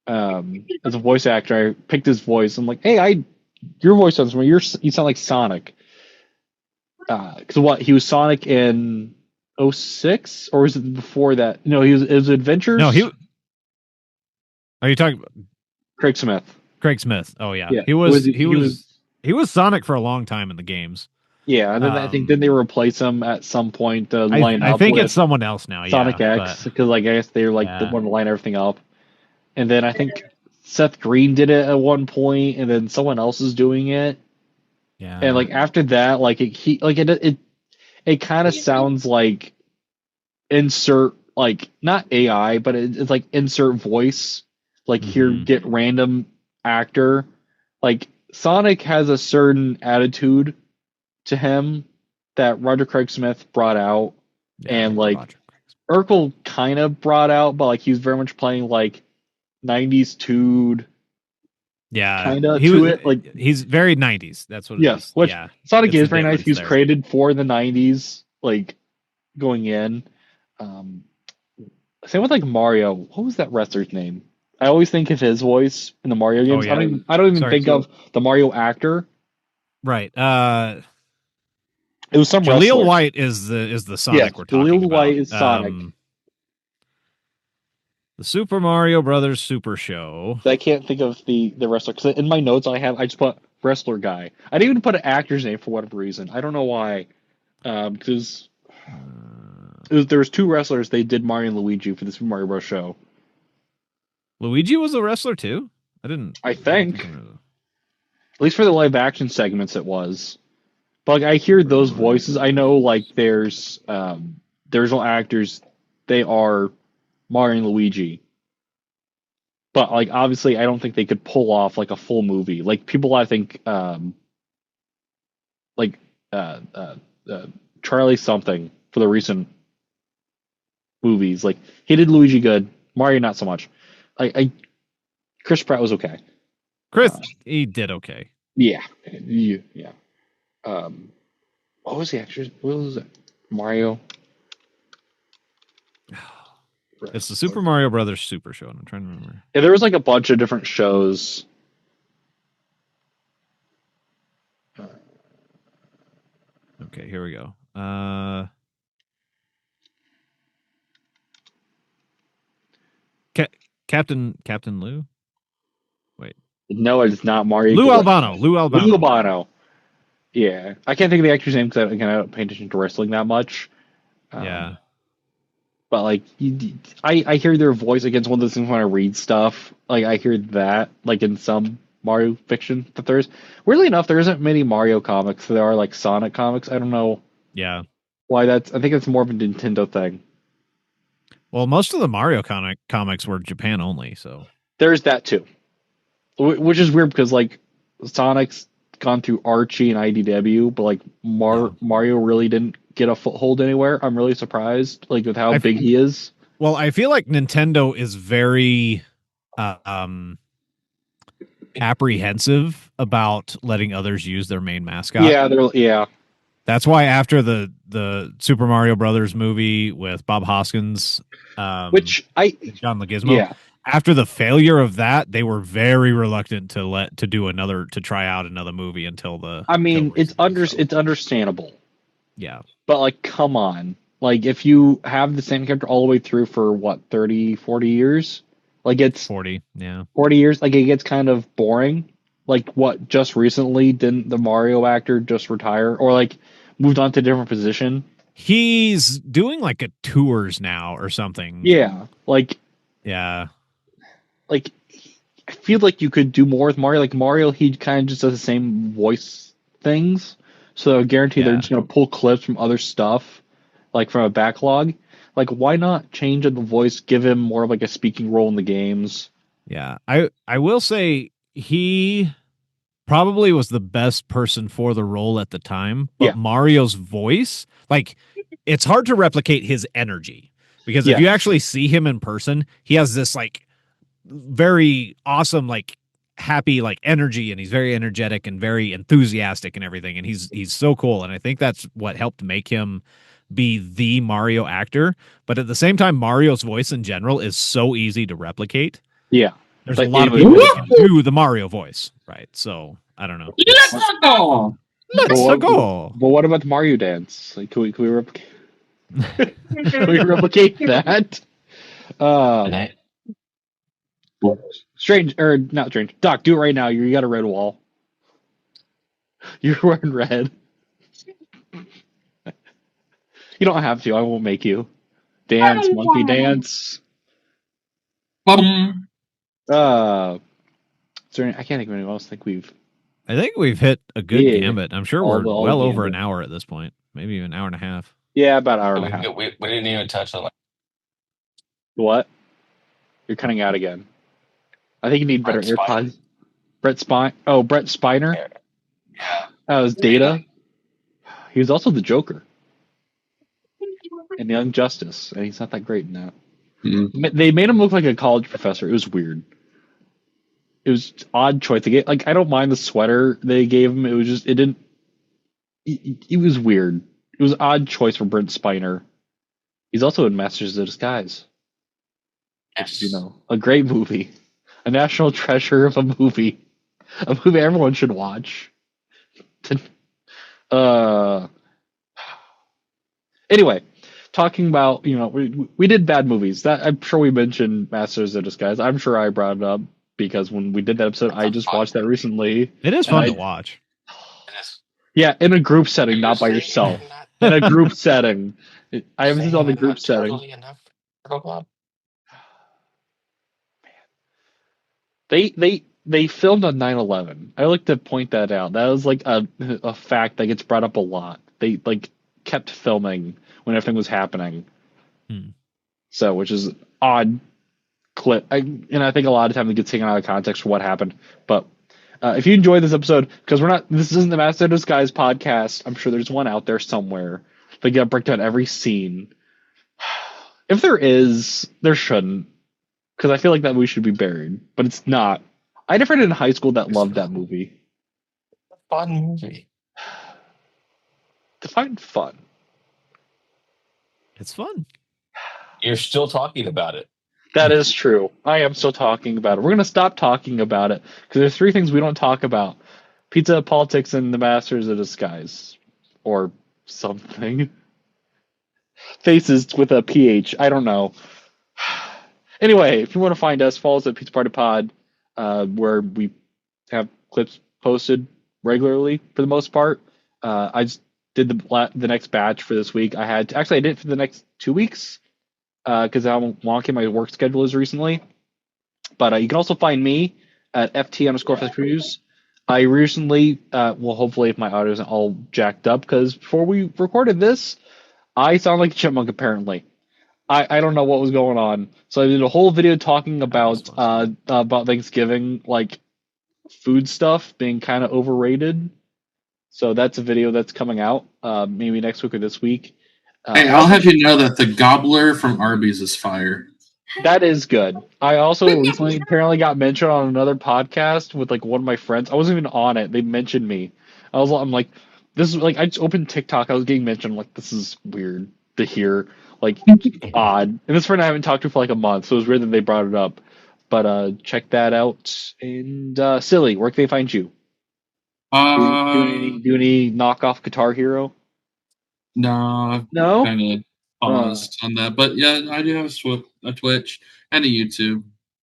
As a voice actor, I picked his voice. I'm like, hey, your voice sounds familiar. You sound like Sonic. Because what, he was Sonic in '06, or was it before that? No, it was Adventures.
No, are you talking
Craig Smith.
Craig Smith? Oh yeah,
Yeah,
he was Sonic for a long time in the games.
Yeah, and then I think then they replace him at some point to line
I
up
think
with
it's someone else now.
Sonic
yeah,
X, because like I guess they're like
Yeah.
the one to line everything up. And then I think Seth Green did it at one point, and then someone else is doing it.
Yeah.
And like after that, like it kind of sounds like insert, like not AI, but it's like insert voice. Like here, get random actor. Like Sonic has a certain attitude to him that Roger Craig Smith brought out, and like Urkel kind of brought out, but like he was very much playing like 90s dude.
Yeah,
kind of to it. Like
he's very 90s. That's what.
Yes,
it is.
which
Yeah,
Sonic
it's
is
the
very nice. He was
difference there.
created for the 90s, like going in. Same with like Mario. What was that wrestler's name? I always think of his voice in the Mario games.
yeah.
I don't even
Sorry.
think of the Mario actor.
Right.
It was some
Jaleel
wrestler.
White is the Sonic
Yes,
we're talking
Jaleel
about.
White is Sonic.
The Super Mario Brothers Super Show.
I can't think of the wrestler, because in my notes I just put wrestler guy. I didn't even put an actor's name for whatever reason. I don't know why. Because there was two wrestlers. They did Mario and Luigi for the Super Mario Bros. Show.
Luigi was a wrestler too?
I think. At least for the live action segments it was. But like I hear those voices. I know like there's the original actors, they are Mario and Luigi. But like obviously I don't think they could pull off like a full movie. Like people I think Charlie something for the recent movies. Like he did Luigi good, Mario not so much. Chris Pratt was okay.
He did okay.
Yeah. What was the actor? What was it? Mario.
It's the Super Mario Brothers Super Show, and I'm trying to remember.
Yeah, there was like a bunch of different shows.
Okay, here we go. Captain Lou? Wait.
No, it's not Mario.
Lou Albano.
Yeah. I can't think of the actor's name because I don't pay attention to wrestling that much.
Yeah.
But like, I hear their voice against one of those things when I read stuff. Like I hear that like in some Mario fiction that there's. Weirdly enough, there isn't many Mario comics. There are like Sonic comics. I don't know.
Yeah.
Why I think it's more of a Nintendo thing.
Well, most of the Mario comics were Japan only, so
there's that too, which is weird because like Sonic's gone through Archie and IDW, but like Mario really didn't get a foothold anywhere. I'm really surprised, like with how big he is.
Well, I feel like Nintendo is very apprehensive about letting others use their main mascot.
Yeah.
That's why after the Super Mario Brothers movie with Bob Hoskins, John Leguizamo, after the failure of that, they were very reluctant to try out another movie until the.
I mean, it's understandable.
Yeah,
but like, come on, like if you have the same character all the way through for what 30, 40 years, like it's
40, yeah,
40 years, like it gets kind of boring. Like what? Just recently, didn't the Mario actor just retire or like moved on to a different position?
He's doing like a tours now or something.
Yeah, like I feel like you could do more with Mario. Like Mario, he kind of just does the same voice things, so I guarantee they're just gonna pull clips from other stuff, like from a backlog. Like, why not change the voice? Give him more of like a speaking role in the games.
Yeah, I will say he probably was the best person for the role at the time. But Mario's voice, like it's hard to replicate his energy because if you actually see him in person, he has this like very awesome, like happy, like energy, and he's very energetic and very enthusiastic and everything. And he's so cool. And I think that's what helped make him be the Mario actor. But at the same time, Mario's voice in general is so easy to replicate.
Yeah.
There's
Like,
a lot of people that can do the Mario voice, right? So I don't know.
Let's go.
Let's go.
But what about the Mario dance? Like, can we replicate? Can we replicate that? Strange or not strange? Doc, do it right now. You got a red wall. You're wearing red. You don't have to. I won't make you. Dance, monkey dance.
Bum.
I can't think of anyone else.
I think we've hit a good gambit. I'm sure we're well over
gambit.
an hour at this point. Maybe even an hour and a half.
Yeah, about an hour and a half.
We didn't even touch on
What? You're cutting out again. I think you need better AirPods. Brett Spiner.
Yeah.
That was Data. He was also the Joker in Young Justice, and he's not that great in that.
Mm-hmm.
They made him look like a college professor. It was weird. It was odd choice. I don't mind the sweater they gave him. It was just it was weird. It was an odd choice for Brent Spiner. He's also in Masters of Disguise.
Yes.
A great movie, a national treasure of a movie everyone should watch. Anyway, talking about we did bad movies. That I'm sure we mentioned Masters of Disguise. I'm sure I brought it up because when we did that episode, I just watched that recently.
It is fun to watch.
Yeah, in a group setting, not by yourself. In a group setting. I haven't seen all the group setting. They filmed on 9/11. I like to point that out. That was like a fact that gets brought up a lot. They kept filming when everything was happening. So, which is odd clip. I think a lot of times it gets taken out of context for what happened. But if you enjoyed this episode, because this isn't the Master of Disguise podcast. I'm sure there's one out there somewhere. They got to break down every scene. If there is, there shouldn't. Because I feel like that movie should be buried, but it's not. I had a friend in high school that loved that movie.
Fun movie.
Define fun.
It's fun.
You're still talking about it.
That is true. I am still talking about it. We're going to stop talking about it because there's 3 things we don't talk about. Pizza, politics, and the Masters of Disguise. Or something. Faces with a PH. I don't know. Anyway, if you want to find us, follow us at Pizza Party Pod, where we have clips posted regularly for the most part. I just did the next batch for this week. I did it for the next 2 weeks because how wonky my work schedule is recently. But you can also find me at ft_FestCruise. I recently, hopefully if my audio isn't all jacked up, because before we recorded this, I sound like a chipmunk apparently. I don't know what was going on. So I did a whole video talking about Thanksgiving, like food stuff being kind of overrated. So that's a video that's coming out maybe next week or this week.
Hey, I'll have you know that the gobbler from Arby's is fire.
That is good. I also recently apparently got mentioned on another podcast with like one of my friends. I wasn't even on it. They mentioned me. I'm like, this is like, I just opened TikTok. I was getting mentioned. I'm like, this is weird to hear. Like, odd. And this friend I haven't talked to for like a month, so it was weird that they brought it up. But check that out. And Silly, where can they find you? Do any knockoff Guitar Hero?
No. Kind of paused on that. But yeah, I do have a Twitch and a YouTube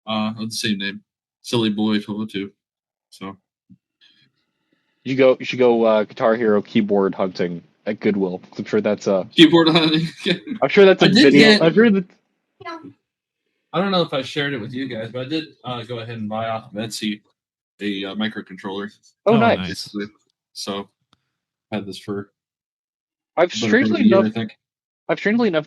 of the same name, SillyBoy 1202. So
you should go Guitar Hero keyboard hunting at Goodwill. I'm sure that's a
keyboard hunting.
I'm sure that's a video.
I don't know if I shared it with you guys, but I did go ahead and buy off of Etsy a microcontroller.
Oh, nice.
So I had this for.
I've strangely enough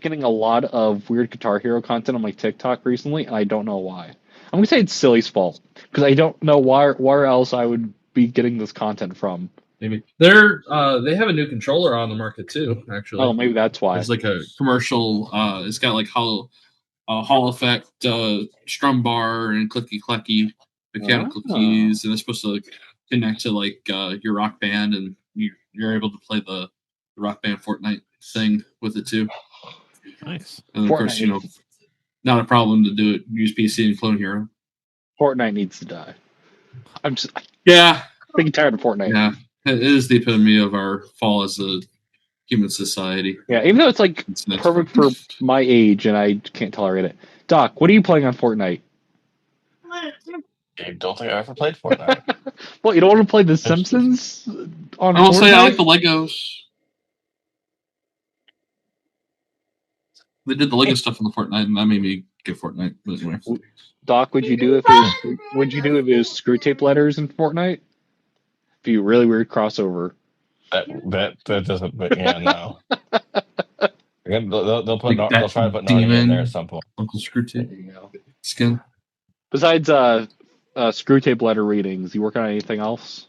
getting a lot of weird Guitar Hero content on my TikTok recently, and I don't know why. I'm gonna say it's Silly's fault because I don't know where else I would be getting this content from.
Maybe they have a new controller on the market too. Actually,
Oh, maybe that's why.
it's like a commercial. It's got like Hall effect strum bar and clicky clacky mechanical keys, and it's supposed to connect to like your Rock Band, and you're able to play the Rock Band Fortnite thing with it too.
Nice.
And of course, not a problem to do it. Use PC and Clone Hero.
Fortnite needs to die. I'm just getting tired of Fortnite.
Yeah, it is the epitome of our fall as a human society.
Yeah, even though it's like perfect for my age and I can't tolerate it. Doc, what are you playing on Fortnite?
I don't think I ever played Fortnite.
Well, you don't want to play The Simpsons on
I will
Fortnite?
say I like the Legos. They did the Lego stuff on the Fortnite, and that made me get Fortnite. But anyway.
Doc, would you do if it was screw tape letters in Fortnite? Be a really weird crossover.
That doesn't. But yeah, no. Again, they'll try to put
Demon
Narnia in there at some point.
Uncle Screwtape.
There you go.
Skin.
Besides screw tape letter readings, you working on anything else?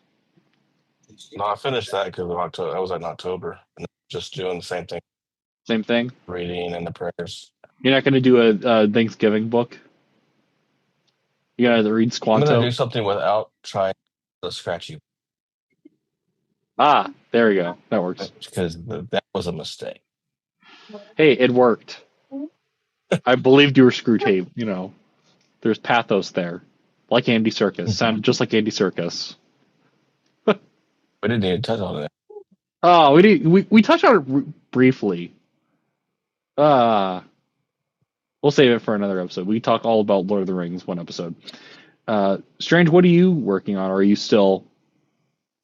No, I finished that because of October. I was in October, and just doing the same thing.
Same thing.
Reading and the prayers.
You're not going to do a Thanksgiving book. You got to read Squanto.
I'm going to do something without trying the scratchy.
Ah, there we go. That works.
Because that was a mistake.
Hey, it worked. I believed you were screw tape. There's pathos there, like Andy Serkis. Sounded just like Andy Serkis.
We didn't even touch on it.
Oh, we touched on it briefly. We'll save it for another episode. We talk all about Lord of the Rings one episode. Strange, what are you working on? Or are you still?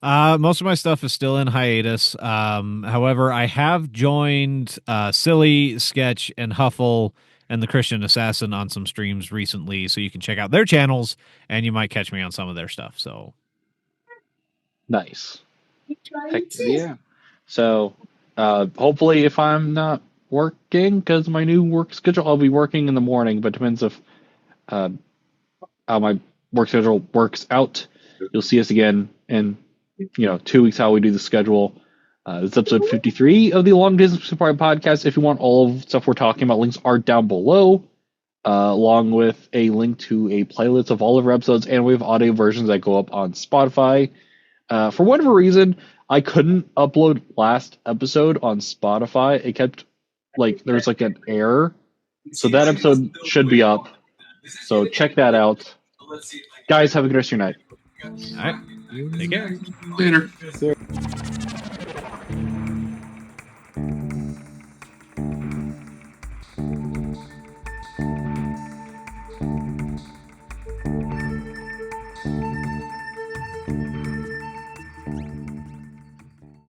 Most of my stuff is still in hiatus. However, I have joined Silly, Sketch, and Huffle and the Christian Assassin on some streams recently, so you can check out their channels, and you might catch me on some of their stuff. So
nice. Heck yeah. So hopefully, if I'm not working, because my new work schedule, I'll be working in the morning, but depends if how my work schedule works out. You'll see us again in 2 weeks, how we do the schedule. This is episode 53 of the Long Distance Supply Podcast. If you want all of the stuff we're talking about, links are down below, along with a link to a playlist of all of our episodes, and we have audio versions that go up on Spotify. For whatever reason, I couldn't upload last episode on Spotify. It kept, there's an error. So that episode should be up. So check that out. Guys, have a good rest of your night.
all right, take care.
Later.